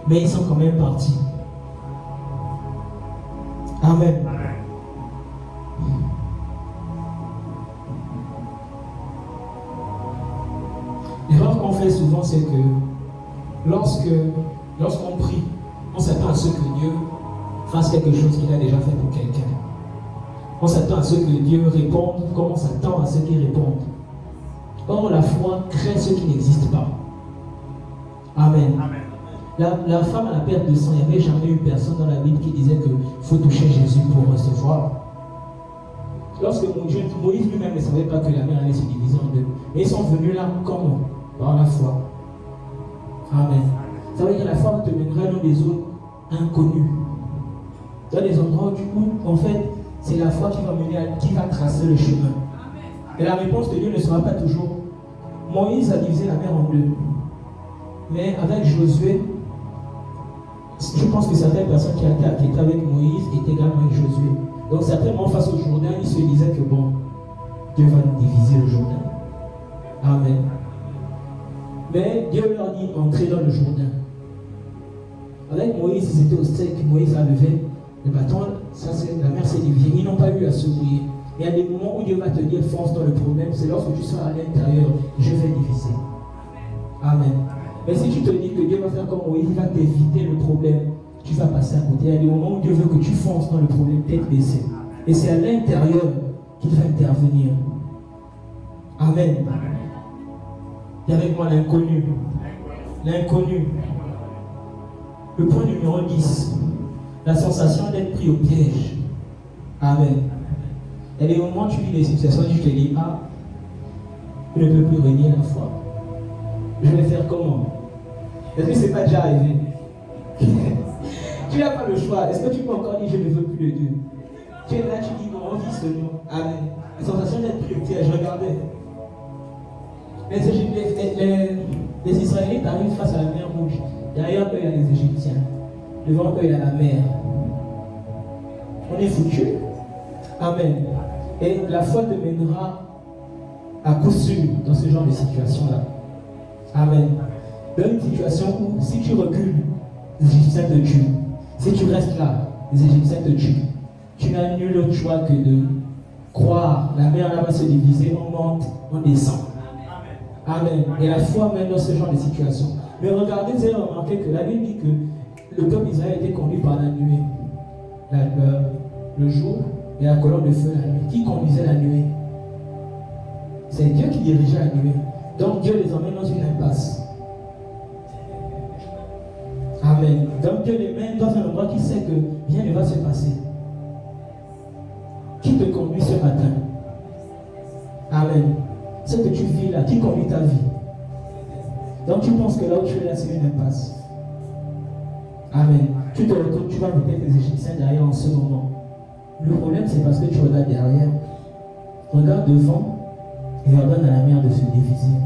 Mais ils sont quand même partis. Amen. L'erreur qu'on fait souvent, c'est que lorsqu'on prie, on s'attend à ce que Dieu fasse quelque chose qu'il a déjà fait pour quelqu'un. On s'attend à ce que Dieu réponde comme on s'attend à ce qu'il réponde. Or, la foi crée ce qui n'existe pas. Amen. La femme à la perte de sang, il n'y avait jamais eu personne dans la Bible qui disait qu'il faut toucher Jésus pour recevoir. Lorsque Moïse lui-même ne savait pas que la mer allait se diviser en deux. Mais ils sont venus là comment? Par la foi. Amen. Ça veut dire que la foi te mènera dans des zones inconnues. Dans des endroits où, en fait, c'est la foi qui va tracer le chemin. Et la réponse de Dieu ne sera pas toujours. Moïse a divisé la mer en deux. Mais avec Josué, je pense que certaines personnes qui étaient avec Moïse étaient également avec Josué. Donc certainement face au Jourdain, ils se disaient que bon, Dieu va nous diviser le Jourdain. Amen. Mais Dieu leur dit entrez dans le Jourdain. Avec Moïse, ils étaient au sec. Moïse a levé le bâton, la mer s'est divisée. Ils n'ont pas eu à se mouiller. Il y a des moments où Dieu va te dire fonce dans le problème. C'est lorsque tu seras à l'intérieur, je vais diviser. Amen. Mais si tu te dis que Dieu va faire comme Moïse, il va t'éviter le problème, tu vas passer à côté. Il y a des moments où Dieu veut que tu fonces dans le problème, tête baissée. Et c'est à l'intérieur qu'il va intervenir. Amen. Et avec moi l'inconnu. L'inconnu. Le point numéro 10. La sensation d'être pris au piège. Amen. Il y a des moments où tu vis des situations et tu te dis, ah, je ne peux plus régner la foi. Je vais faire comment? Est-ce que ce n'est pas déjà arrivé? Tu n'as pas le choix. Est-ce que tu peux encore dire, je ne veux plus de Dieu? Tu es là, tu dis, non, on vit seulement. Amen. La sensation d'être pris au piège, regardez. Les Israélites arrivent face à la mer rouge. Derrière eux, il y a les Égyptiens. Devant eux, il y a la mer. On est foutus. Amen. Et la foi te mènera à coup sûr dans ce genre de situation-là. Amen. Dans une situation où, si tu recules, les Égyptiens te tuent. Si tu restes là, les Égyptiens te tuent. Tu n'as nul autre choix que de croire. La mer là va se diviser, on monte, on descend. Amen. Et la foi mène dans ce genre de situation. Mais regardez, vous avez remarqué que la Bible dit que le peuple d'Israël était conduit par la nuée. Le jour et la colonne de feu la nuit. Qui conduisait la nuée? C'est Dieu qui dirigeait la nuée. Donc Dieu les emmène dans une impasse. Amen. Donc Dieu les mène dans un endroit qui sait que rien ne va se passer. Qui te conduit ce matin? Amen. Ce que tu vis là, qui conduit ta vie? Donc tu penses que là où tu es là, c'est une impasse. Amen. Tu te retournes, tu vas peut-être les Égyptiens derrière en ce moment. Le problème, c'est parce que tu regardes derrière. Regarde devant et ordonne à la mer de se diviser.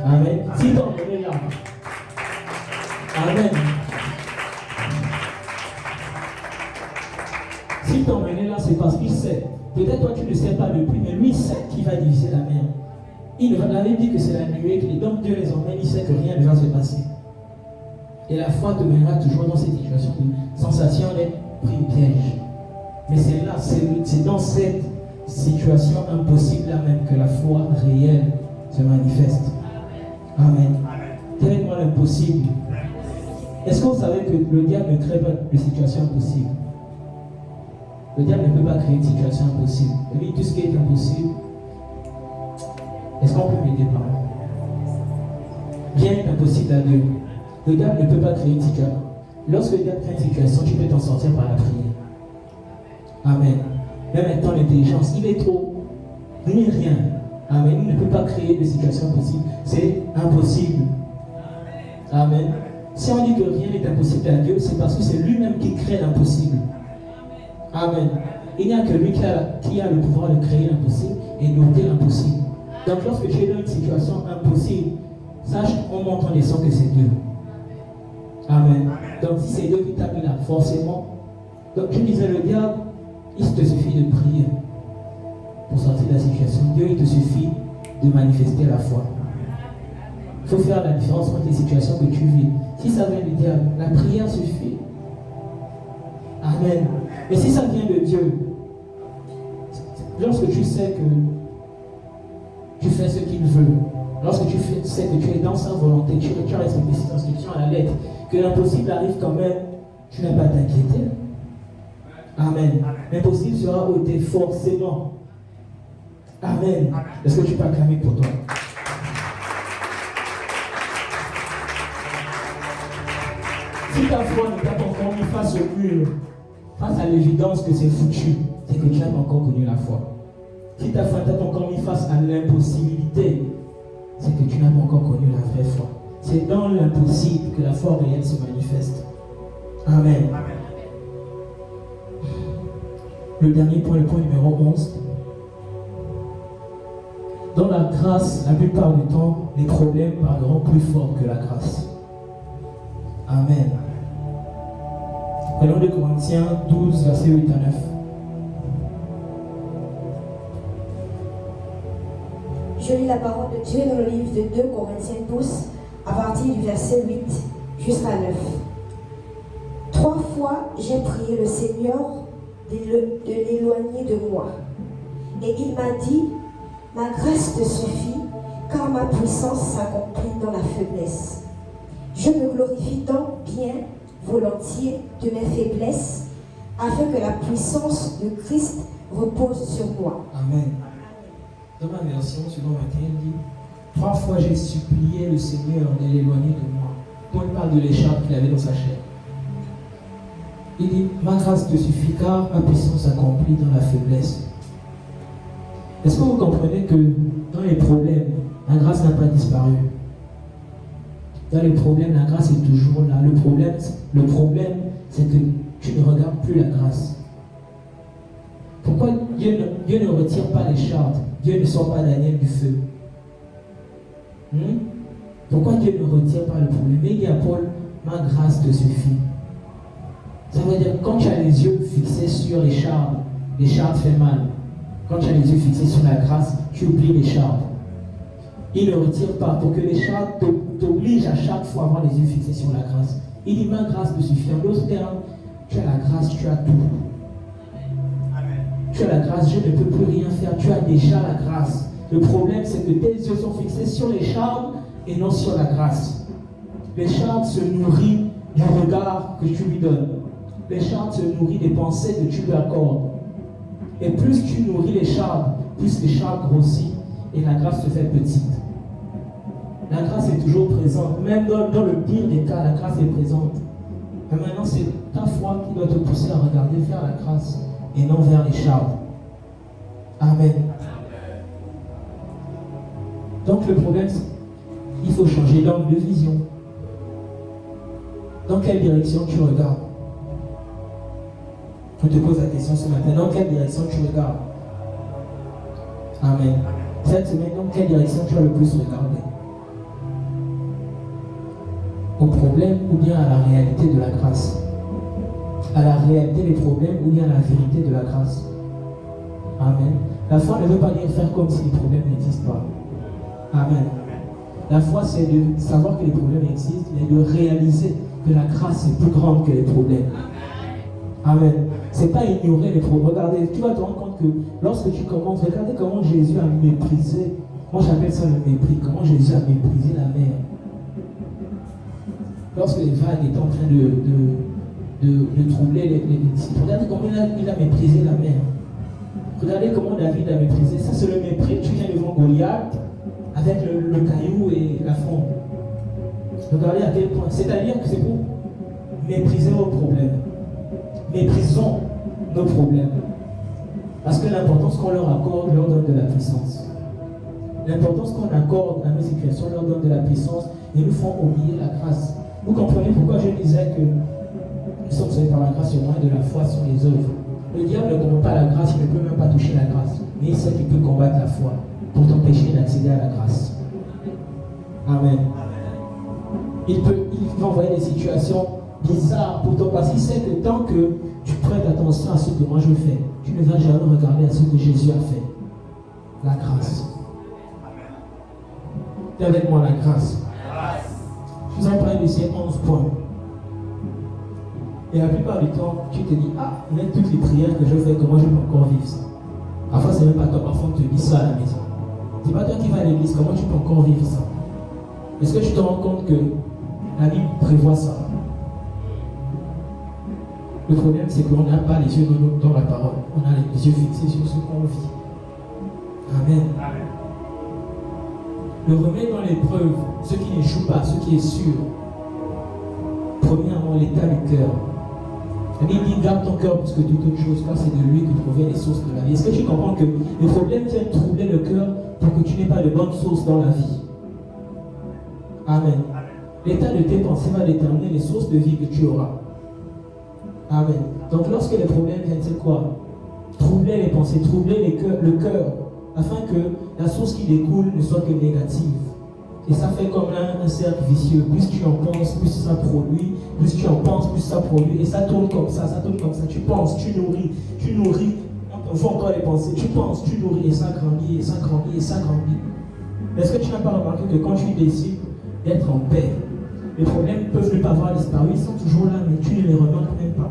Amen. Si tu es là. Amen. Si tu es là, c'est parce qu'il sait. Peut-être toi, tu ne sais pas depuis, mais lui sait qu'il va diviser la mer. Il avait dit que c'est la nuée qui donc Dieu les emmène, il sait que rien ne va se passer. Et la foi te mènera toujours dans cette situation de sensation d'être pris au piège. Mais c'est là, c'est dans cette situation impossible là même que la foi réelle se manifeste. Amen. Tellement l'impossible. Est-ce que vous savez que le diable ne crée pas de situation impossible? Le diable ne peut pas créer une situation impossible. Lui, tout ce qui est impossible, est-ce qu'on peut m'aider par là? Rien n'est impossible à Dieu. Le diable ne peut pas créer une situation. Lorsque le diable crée une situation, tu peux t'en sortir par la prière. Amen. Même étant l'intelligence, il est trop. Rien. Amen. Il ne peut pas créer de situation impossible. C'est impossible. Amen. Si on dit que rien n'est impossible à Dieu, c'est parce que c'est lui-même qui crée l'impossible. Amen. Il n'y a que lui qui a le pouvoir de créer l'impossible et d'ôter l'impossible. Donc lorsque tu es dans une situation impossible, sache en montant les sons que c'est Dieu. Amen. Donc si c'est Dieu qui t'a mis là, forcément. Donc je disais, le diable, il te suffit de prier pour sortir de la situation. Dieu, il te suffit de manifester la foi. Il faut faire la différence entre les situations que tu vis. Si ça vient du diable, la prière suffit. Amen. Mais si ça vient de Dieu, lorsque tu sais que tu fais ce qu'il veut, lorsque tu sais que tu es dans sa volonté, tu as respecté ses instructions à la lettre, que l'impossible arrive quand même, tu n'as pas à t'inquiéter. Amen. L'impossible sera ôté forcément. Amen. Est-ce que tu peux acclamer pour toi? Si ta foi ne t'a pas encore mis face au mur, face à l'évidence que c'est foutu, c'est que tu n'as pas encore connu la foi. Si ta foi ne t'a pas encore mis face à l'impossibilité, c'est que tu n'as pas encore connu la vraie foi. C'est dans l'impossible que la foi réelle se manifeste. Amen. Le dernier point, le point numéro 11. Dans la grâce, la plupart du temps, les problèmes parleront plus fort que la grâce. Amen. Prenons 2 Corinthiens 12, versets 8 à 9. Je lis la parole de Dieu dans le livre de 2 Corinthiens 12, à partir du verset 8 jusqu'à 9. 3 fois, j'ai prié le Seigneur de l'éloigner de moi. Et il m'a dit, ma grâce te suffit, car ma puissance s'accomplit dans la faiblesse. Je me glorifie donc bien volontiers de mes faiblesses, afin que la puissance de Christ repose sur moi. Amen. Dans ma version, selon laquelle il dit, 3 fois j'ai supplié le Seigneur de l'éloigner de moi. Quand il parle de l'écharpe qu'il avait dans sa chair. Il dit, ma grâce te suffit car ma puissance s'accomplit dans la faiblesse. Est-ce que vous comprenez que dans les problèmes, la grâce n'a pas disparu? Dans les problèmes, la grâce est toujours là. Le problème, c'est que tu ne regardes plus la grâce. Pourquoi Dieu ne retire pas l'écharpe? Dieu ne sort pas Daniel du feu. Pourquoi Dieu ne retire pas le problème? Il dit à Paul, ma grâce te suffit. Ça veut dire quand tu as les yeux fixés sur l'écharpe fait mal. Quand tu as les yeux fixés sur la grâce, tu oublies l'écharpe. Il ne retire pas pour que l'écharpe t'oblige à chaque fois à avoir les yeux fixés sur la grâce. Il dit ma grâce te suffit. En d'autres termes, tu as la grâce, tu as tout. Tu as la grâce, je ne peux plus rien faire. Tu as déjà la grâce. Le problème, c'est que tes yeux sont fixés sur l'écharpe et non sur la grâce. L'écharpe se nourrit du regard que tu lui donnes. L'écharpe se nourrit des pensées que tu lui accordes. Et plus tu nourris l'écharpe, plus l'écharpe grossit et la grâce se fait petite. La grâce est toujours présente. Même dans le pire des cas, la grâce est présente. Mais maintenant, c'est ta foi qui doit te pousser à regarder vers la grâce et non vers l'écharpe. Amen. Donc le problème, c'est qu'il faut changer d'angle de vision. Dans quelle direction tu regardes? Je te pose la question ce matin. Dans quelle direction tu regardes? Amen. Cette semaine, dans quelle direction tu as le plus regardé? Au problème ou bien à la réalité de la grâce? À la réalité des problèmes ou bien à la vérité de la grâce? Amen. La foi ne veut pas dire faire comme si les problèmes n'existent pas. Amen. La foi, c'est de savoir que les problèmes existent et de réaliser que la grâce est plus grande que les problèmes. Amen. C'est pas ignorer les problèmes. Regardez, tu vas te rendre compte que lorsque tu commences, regardez comment Jésus a méprisé. Moi j'appelle ça le mépris. Comment Jésus a méprisé la mer. Lorsque les vagues étaient en train de troubler les disciples. Regardez comment il a méprisé la mer. Regardez comment David a méprisé. Ça c'est le mépris. Tu viens devant Goliath avec le caillou et la fronde. Regardez à quel point. C'est-à-dire que c'est pour mépriser vos problèmes. Méprisons nos problèmes. Parce que l'importance qu'on leur accorde leur donne de la puissance. L'importance qu'on accorde à nos situations leur donne de la puissance et nous font oublier la grâce. Vous comprenez pourquoi je disais que nous sommes sauvés par la grâce au moyen de la foi sur les œuvres. Le diable ne combat pas la grâce, il ne peut même pas toucher la grâce. Mais il sait qu'il peut combattre la foi pour t'empêcher d'accéder à la grâce. Amen. Il va envoyer des situations bizarres pour toi parce qu'il sait que tant que tu prêtes attention à ce que moi je fais, tu ne vas jamais regarder à ce que Jésus a fait. La grâce. T'es avec moi, la grâce. Je vous en parle de ces 11 points. Et la plupart du temps, tu te dis, ah, même toutes les prières que je fais, comment je peux encore vivre ça? Parfois, c'est même pas toi, parfois on te dit ça à la maison. C'est pas toi qui vas à l'église, comment tu peux encore vivre ça? Est-ce que tu te rends compte que la Bible prévoit ça? Le problème, c'est qu'on n'a pas les yeux dans la parole. On a les yeux fixés sur ce qu'on vit. Amen. Le remède dans l'épreuve, ce qui n'échoue pas, ce qui est sûr. Premièrement, l'état du cœur. La Bible dit, garde ton cœur plus que toute autre chose, car c'est de lui que proviennent les sources de la vie. Est-ce que tu comprends que les problèmes viennent troubler le cœur pour que tu n'aies pas de bonnes sources dans la vie? Amen. L'état de tes pensées va déterminer les sources de vie que tu auras. Amen. Donc lorsque les problèmes viennent, c'est quoi? Troubler les pensées, troubler le cœur, afin que la source qui découle ne soit que négative. Et ça fait comme un cercle vicieux. Plus tu en penses, plus ça produit. Plus tu en penses, plus ça produit. Et ça tourne comme ça, ça tourne comme ça. Tu penses, tu nourris. On voit encore les pensées. Tu penses, tu nourris, et ça grandit, et ça grandit, et ça grandit. Est-ce que tu n'as pas remarqué que quand tu décides d'être en paix, les problèmes peuvent ne pas avoir disparu, ils sont toujours là, mais tu ne les remarques même pas.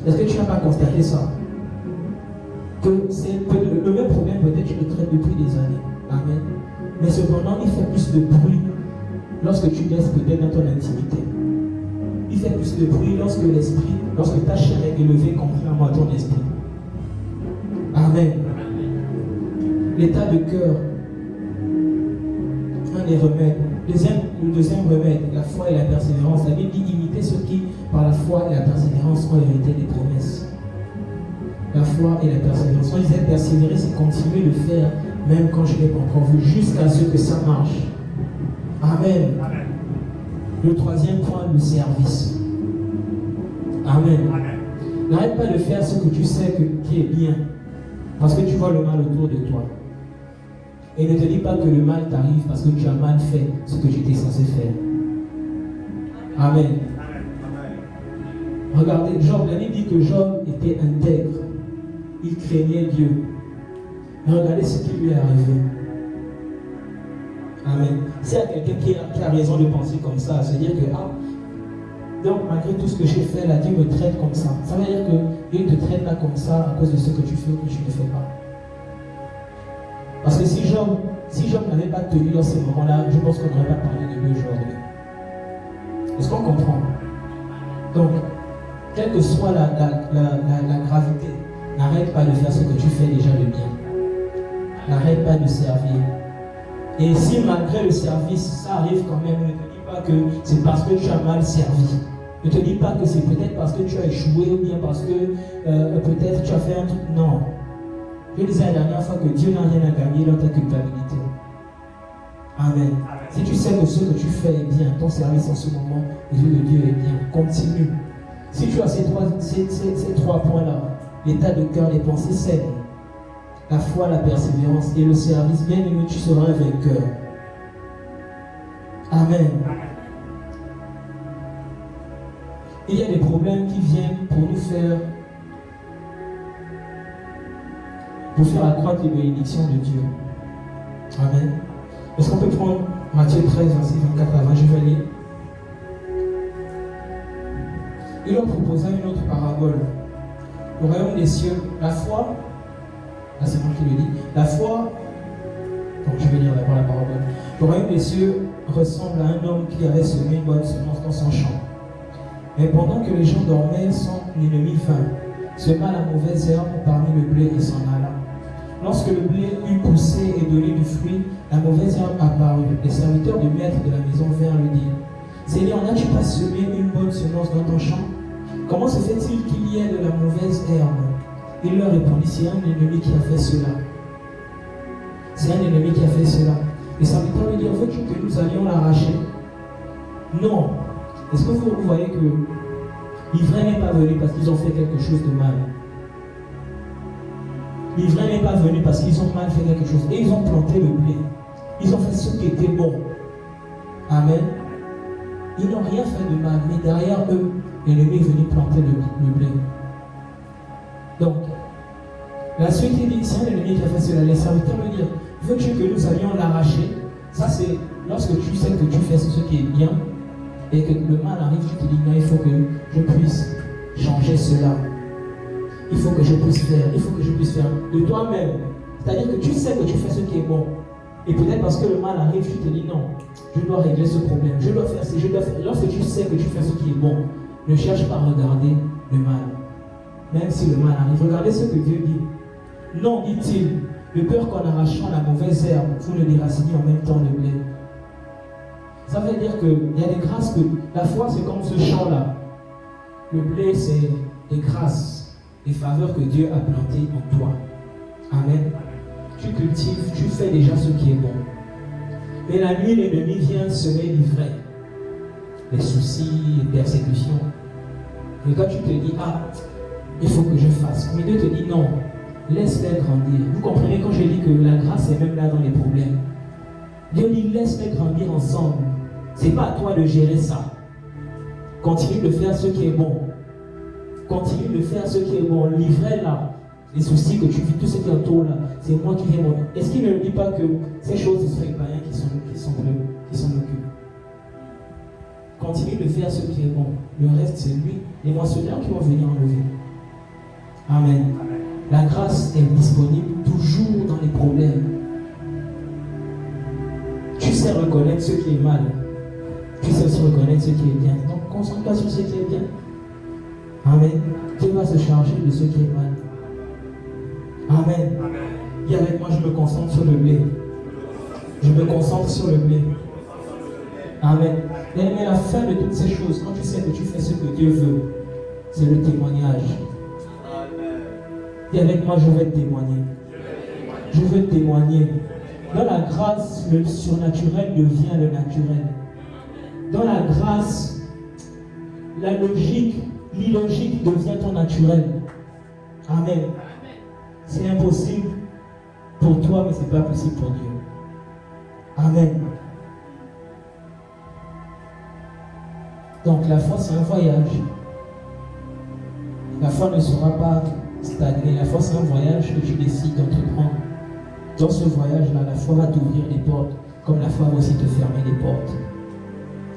Est-ce que tu n'as pas constaté ça? Que le même problème, peut-être tu le traites depuis des années. Amen. Mais cependant, il fait plus de bruit lorsque tu laisses peut-être dans ton intimité. Il fait plus de bruit lorsque ta chair est élevée contrairement à ton esprit. Amen. L'état de cœur, un des remèdes. Le deuxième remède, la foi et la persévérance. La Bible dit imiter ceux qui, par la foi et la persévérance, ont hérité des promesses. La foi et la persévérance. On disait persévérer, c'est continuer de faire, même quand je ne l'ai pas encore vu, jusqu'à ce que ça marche. Amen. Amen. Le troisième point, le service. Amen. Amen. N'arrête pas de faire ce que tu sais qui est bien, parce que tu vois le mal autour de toi. Et ne te dis pas que le mal t'arrive parce que tu as mal fait ce que tu étais censé faire. Amen. Regardez, Job, la Bible dit que Job était intègre. Il craignait Dieu. Mais regardez ce qui lui est arrivé. Amen. S'il y a quelqu'un qui a raison de penser comme ça, c'est-à-dire que, donc malgré tout ce que j'ai fait là, Dieu me traite comme ça. Ça veut dire que Dieu te traite là comme ça à cause de ce que tu fais ou que tu ne fais pas. Parce que si Job n'avait pas tenu dans ces moments-là, je pense qu'on n'aurait pas parlé de lui aujourd'hui. Est-ce qu'on comprend? Donc, quelle que soit la gravité, n'arrête pas de faire ce que tu fais déjà de bien. N'arrête pas de servir. Et si malgré le service, ça arrive quand même, ne te dis pas que c'est parce que tu as mal servi. Ne te dis pas que c'est peut-être parce que tu as échoué ou bien parce que peut-être tu as fait un truc. Non. Je disais la dernière fois que Dieu n'a rien à gagner dans ta culpabilité. Amen. Si tu sais que ce que tu fais est bien, ton service en ce moment, les yeux de Dieu est bien, continue. Si tu as ces trois points-là, l'état de cœur, les pensées saines, la foi, la persévérance et le service, bien aimé, tu seras un vainqueur. Amen. Il y a des problèmes qui viennent pour nous faire accroître les bénédictions de Dieu. Amen. Est-ce qu'on peut prendre Matthieu 13, verset 24 à 20? Je vais lire. il leur proposa une autre parabole. Le royaume des cieux, la foi, là c'est moi qui le dis, la foi, donc je vais lire d'abord la parabole. Le royaume des cieux ressemble à un homme qui avait semé une bonne semence dans son champ. Mais pendant que les gens dormaient, son ennemi vint, sema la mauvaise herbe parmi le blé et s'en alla. Lorsque le blé eut poussé et donné du fruit, la mauvaise herbe apparut. Les serviteurs du maître de la maison vinrent lui dire, Seigneur, n'as-tu pas semé une bonne semence dans ton champ? Comment se fait-il qu'il y ait de la mauvaise herbe? Il leur répondit, c'est un ennemi qui a fait cela. C'est un ennemi qui a fait cela. Les serviteurs lui dirent, veux-tu que nous allions l'arracher? Non. Est-ce que vous voyez que l'ivraie n'est pas venu parce qu'ils ont fait quelque chose de mal? L'ivraie n'est pas venu parce qu'ils ont mal fait quelque chose. Et ils ont planté le blé. Ils ont fait ce qui était bon. Amen. Ils n'ont rien fait de mal, mais derrière eux, l'ennemi est venu planter le blé. Donc, la suite il dit, c'est un ennemi qui a fait cela. Les serviteurs lui disent, veux-tu que nous allions l'arracher? Ça c'est lorsque tu sais que tu fais ce qui est bien et que le mal arrive, tu te dis, non, il faut que je puisse changer cela. Il faut que je puisse faire, de toi-même. C'est-à-dire que tu sais que tu fais ce qui est bon. Et peut-être parce que le mal arrive, tu te dis non, je dois régler ce problème, je dois faire ci, je dois faire. Lorsque tu sais que tu fais ce qui est bon, ne cherche pas à regarder le mal. Même si le mal arrive, regardez ce que Dieu dit. Non, dit-il, de peur qu'en arrachant la mauvaise herbe, vous ne déraciniez en même temps le blé. Ça veut dire qu'il y a des grâces que la foi c'est comme ce champ-là. Le blé c'est des grâces, des faveurs que Dieu a plantées en toi. Amen. Tu cultives, tu fais déjà ce qui est bon. Mais la nuit, l'ennemi vient semer l'ivraie. Les soucis, les persécutions. Et quand tu te dis, ah, il faut que je fasse. Mais Dieu te dit, non, laisse-les grandir. Vous comprenez quand je dis que la grâce est même là dans les problèmes. Dieu dit, laisse-les grandir ensemble. Ce n'est pas à toi de gérer ça. Continue de faire ce qui est bon. Continue de faire ce qui est bon. L'ivraie là, les soucis que tu vis, tout ce qui entoure là, c'est moi qui viens mon. Est-ce qu'il ne dit pas que ces choses, ce sont les païens qui s'en occupent? Continue de faire ce qui est bon. Le reste, c'est lui, les moissonneurs qui vont venir enlever. Amen. La grâce est disponible toujours dans les problèmes. Tu sais reconnaître ce qui est mal. Tu sais aussi reconnaître ce qui est bien. Donc, concentre-toi sur ce qui est bien. Amen. Dieu va se charger de ce qui est mal. Amen. Dis avec moi, je me concentre sur le blé. Je me concentre sur le blé. Amen. Mais la fin de toutes ces choses, quand tu sais que tu fais ce que Dieu veut, c'est le témoignage. Dis avec moi, je vais témoigner. Je veux témoigner. Dans la grâce, le surnaturel devient le naturel. Dans la grâce, la logique, l'illogique devient ton naturel. Amen. C'est impossible pour toi, mais ce n'est pas possible pour Dieu. Amen. Donc la foi, c'est un voyage. La foi ne sera pas stagnée. La foi, c'est un voyage que tu décides d'entreprendre. Dans ce voyage-là, la foi va t'ouvrir des portes, comme la foi va aussi te fermer des portes.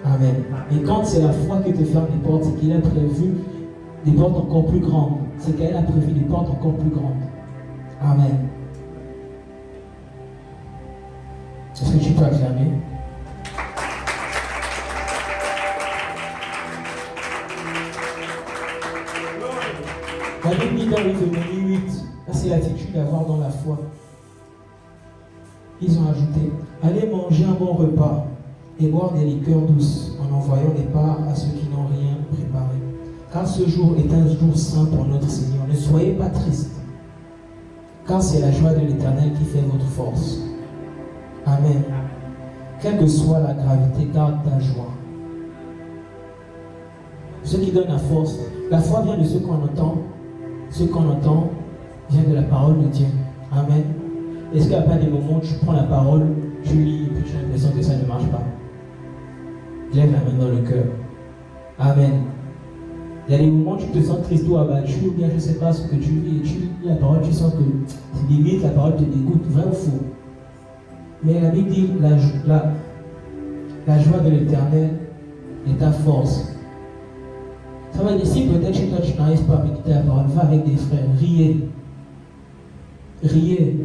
Amen. Et quand c'est la foi qui te ferme des portes, c'est qu'il a prévu des portes encore plus grandes. C'est qu'elle a prévu des portes encore plus grandes. Amen. Est-ce que tu peux acclamer? La Bible dit dans Deutéronomie 8, là c'est l'attitude à avoir dans la foi. Ils ont ajouté, allez manger un bon repas et boire des liqueurs douces en envoyant des parts à ceux qui n'ont rien préparé. Car ce jour est un jour saint pour notre Seigneur. Ne soyez pas tristes, car c'est la joie de l'Éternel qui fait votre force. Amen. Quelle que soit la gravité, garde ta joie. Ce qui donne la foi vient de ce qu'on entend. Ce qu'on entend vient de la parole de Dieu. Amen. Est-ce qu'il n'y a pas des moments où tu prends la parole, tu lis et puis tu as l'impression que ça ne marche pas? Lève la main dans le cœur. Amen. Il y a des moments où tu te sens triste ou abattu, ou bien je ne sais pas ce que tu lis, et tu lis la parole, tu sens que limite la parole te dégoûte, vrai ou faux? Mais la Bible dit la joie de l'Éternel est ta force. Ça veut dire, si peut-être chez toi tu n'arrives pas à méditer la parole, va avec des frères, riez. Riez.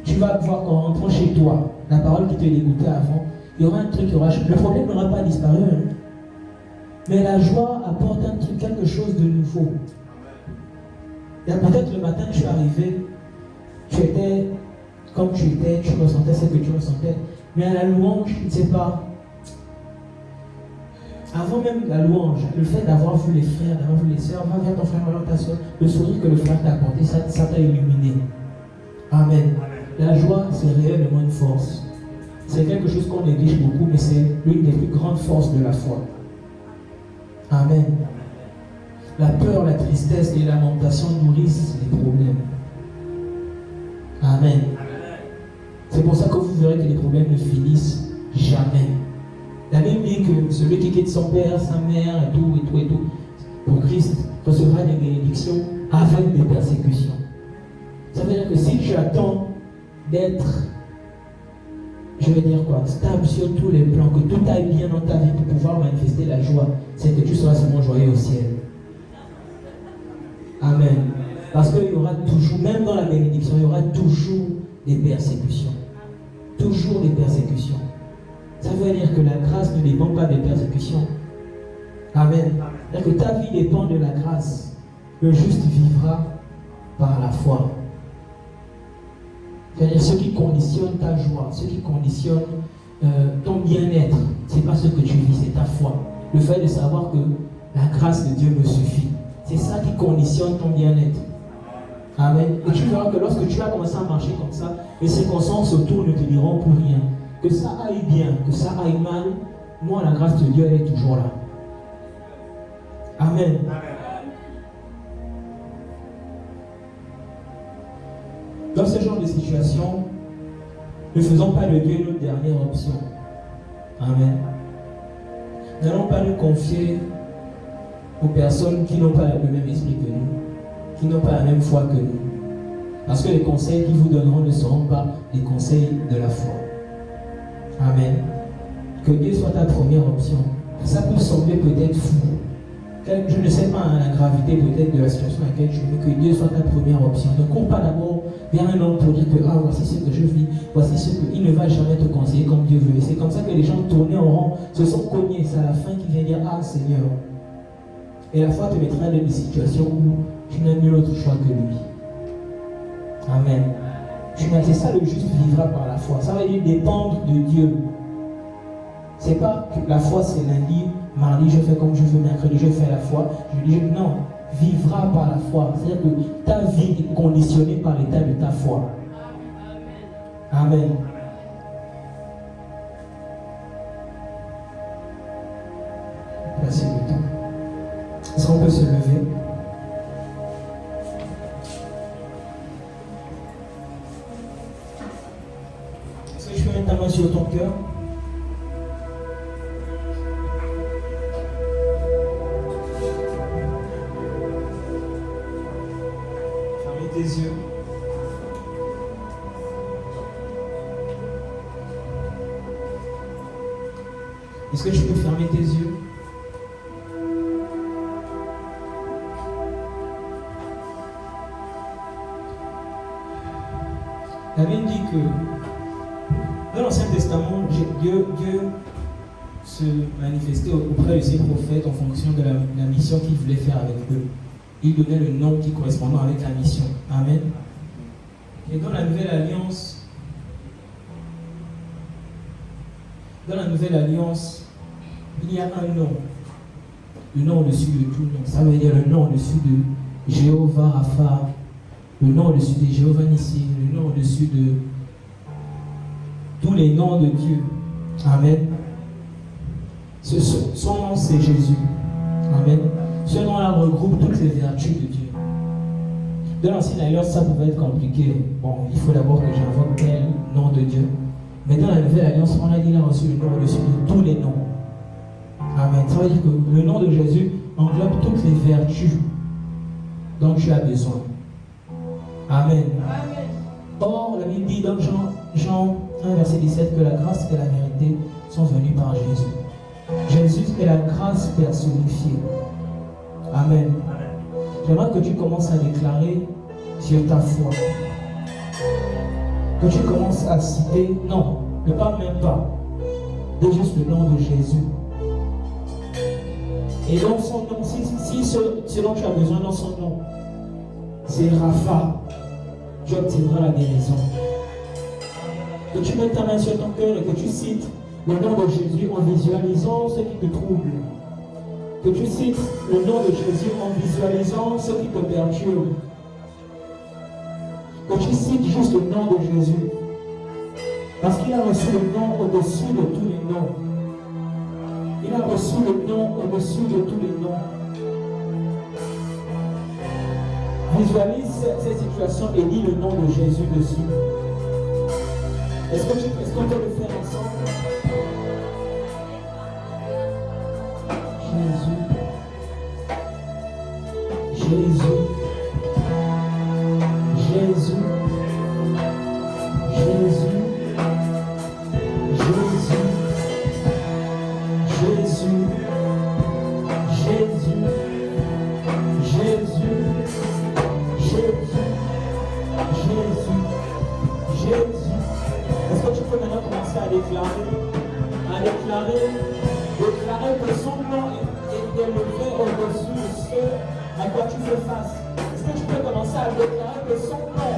Tu vas voir qu'en rentrant chez toi, la parole qui te dégoûtait avant, il y aura un truc qui aura changé. Le problème n'aura pas disparu. Hein. Mais la joie apporte un truc, quelque chose de nouveau. Il y a peut-être le matin tu es arrivé, tu étais comme tu étais, tu ressentais ce que tu ressentais. Mais à la louange, tu ne sais pas. Avant même la louange, le fait d'avoir vu les frères, d'avoir vu les sœurs, va vers ton frère, va vers ta soeur, le sourire que le frère t'a apporté, ça t'a illuminé. Amen. La joie, c'est réellement une force. C'est quelque chose qu'on néglige beaucoup, mais c'est l'une des plus grandes forces de la foi. Amen. La peur, la tristesse et les lamentations nourrissent les problèmes. Amen. C'est pour ça que vous verrez que les problèmes ne finissent jamais. La Bible dit que celui qui quitte son père, sa mère, et tout, pour Christ, recevra des bénédictions avec des persécutions. Ça veut dire que si tu attends d'être, je veux dire quoi, stable sur tous les plans, que tout aille bien dans ta vie pour pouvoir manifester la joie, c'est que tu seras seulement joyeux au ciel. Amen. Parce qu'il y aura toujours, même dans la bénédiction, il y aura toujours des persécutions. Toujours des persécutions. Ça veut dire que la grâce ne dépend pas des persécutions. Amen. C'est-à-dire que ta vie dépend de la grâce. Le juste vivra par la foi. C'est-à-dire ce qui conditionne ta joie, ce qui conditionne ton bien-être, ce n'est pas ce que tu vis, c'est ta foi. Le fait de savoir que la grâce de Dieu me suffit. C'est ça qui conditionne ton bien-être. Amen. Et tu verras que lorsque tu vas commencer à marcher comme ça, les circonstances autour ne te diront plus rien. Que ça aille bien, que ça aille mal, moi la grâce de Dieu elle est toujours là. Amen. Dans ce genre de situation, ne faisons pas de Dieu notre dernière option. Amen. N'allons pas nous confier aux personnes qui n'ont pas le même esprit que nous, qui n'ont pas la même foi que nous. Parce que les conseils qu'ils vous donneront ne seront pas les conseils de la foi. Amen. Que Dieu soit ta première option. Ça peut sembler peut-être fou. Je ne sais pas la gravité peut-être de la situation dans laquelle tu es, mais que Dieu soit ta première option. Ne cours pas d'abord vers un homme pour dire que voici ce que je vis, voici ce qu'il ne va jamais te conseiller comme Dieu veut. Et c'est comme ça que les gens tournés en rond se sont cognés. C'est à la fin qu'ils viennent dire Seigneur. Et la foi te mettra dans des situations où tu n'as nul autre choix que lui. Amen. C'est ça, le juste vivra par la foi. Ça veut dire dépendre de Dieu. C'est pas que la foi c'est lundi, mardi je fais comme je veux, mercredi je fais la foi. Je dis non, vivra par la foi. C'est-à-dire que ta vie est conditionnée par l'état de ta foi. Amen. Merci le temps. Est-ce qu'on peut se lever? Est-ce que tu peux mettre ta main sur ton cœur? Fermez tes yeux. Est-ce que tu peux fermer tes yeux? La Bible dit que dans l'Ancien Testament, Dieu se manifestait auprès de ses prophètes en fonction de la mission qu'il voulait faire avec eux. Il donnait le nom qui correspondait avec la mission. Amen. Et dans la Nouvelle Alliance, il y a un nom. Le nom au-dessus de tout nom. Ça veut dire le nom au-dessus de Jéhovah Rapha, le nom au-dessus de Jéhovah Nissi, le nom au-dessus de tous les noms de Dieu. Amen. Son nom c'est Jésus. Amen. Ce nom-là regroupe toutes les vertus de Dieu. Dans l'Ancienne Alliance, ça pouvait être compliqué. Bon, il faut d'abord que j'invoque tel nom de Dieu. Mais dans la Nouvelle Alliance, on a dit là reçu le nom au-dessus de tous les noms. Amen. Ça veut dire que le nom de Jésus englobe toutes les vertus dont tu as besoin. Amen. Amen. Or, la Bible dit dans Jean 1, verset 17, que la grâce et la vérité sont venues par Jésus. Jésus est la grâce personnifiée. Amen. J'aimerais que tu commences à déclarer sur ta foi. Que tu commences à citer, non, ne parle même pas, de juste le nom de Jésus. Et dans son nom, si ce dont tu as besoin dans son nom, c'est Rapha, tu obtiendras la guérison. Que tu mettes ta main sur ton cœur et que tu cites le nom de Jésus en visualisant ce qui te trouble. Que tu cites le nom de Jésus en visualisant ce qui te perturbe. Que tu cites juste le nom de Jésus. Parce qu'il a reçu le nom au-dessus de tous les noms. Il a reçu le nom au-dessus de tous les noms. Visualise cette situation et dis le nom de Jésus dessus. Est-ce qu'on peut le faire ensemble? Jésus. Jésus. Jésus. Jésus. Déclarer que son nom est élevé au-dessus de ce à quoi tu fais face. Est-ce que tu peux commencer à déclarer que son nom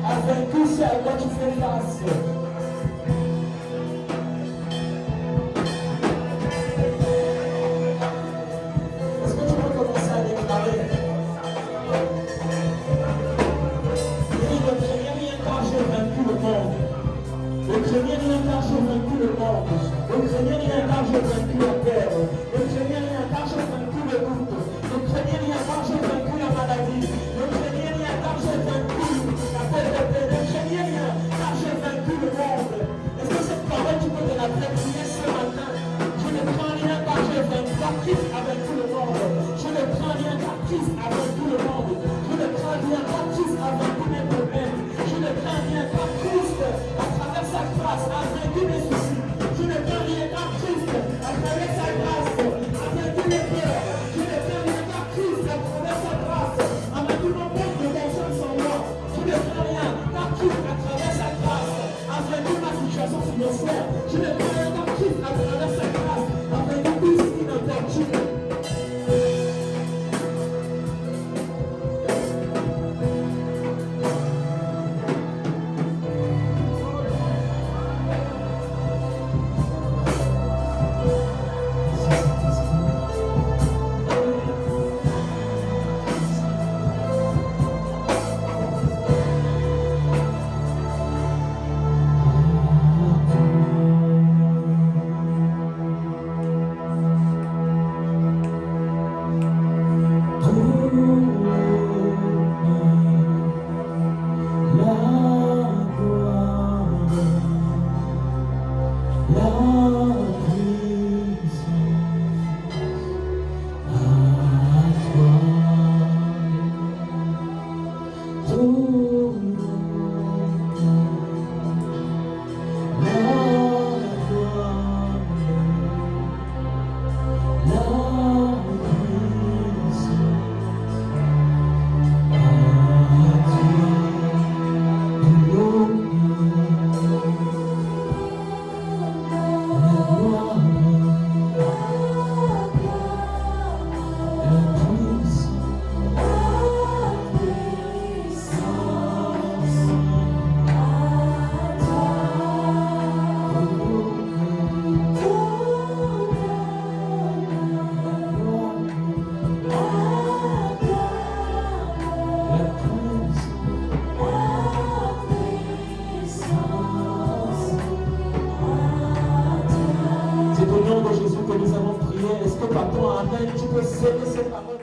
a vaincu ce à quoi tu fais face? Est-ce que tu peux commencer à déclarer? Il ne craignait rien car j'ai vaincu le monde. Ne craignez rien car j'ai vaincu le monde. Ne craignez rien car j'ai vaincu la terre. Ne craignez rien car j'ai vaincu le doute. Ne craignez rien car j'ai vaincu la maladie. Ne craignez rien car j'ai vaincu la pauvreté. Ne craignez rien car j'ai vaincu le monde. Est-ce que cette parole tu peux te la prier ce matin? Je ne crains rien car j'ai vaincu. Car Christ a vaincu le monde. Je ne crains rien car Christ a vaincu le monde. Je ne crains rien car Christ a vaincu mes problèmes. Je ne crains rien car Christ a travers sa grâce a vaincu mes soucis. Je ne crains rien car Christ à travers sa grâce a vaincu les peurs. Je ne crains rien car Christ à travers sa grâce a vaincu mon manque de confiance en moi. Je ne crains rien car Christ à travers sa grâce a vaincu ma situation financière. Je ne crains rien car Christ à travers sa grâce a vaincu tout ce qui me perturbe. C'est au nom de Jésus que nous avons prié. Est-ce que par toi, Amen, tu peux céder cette parole?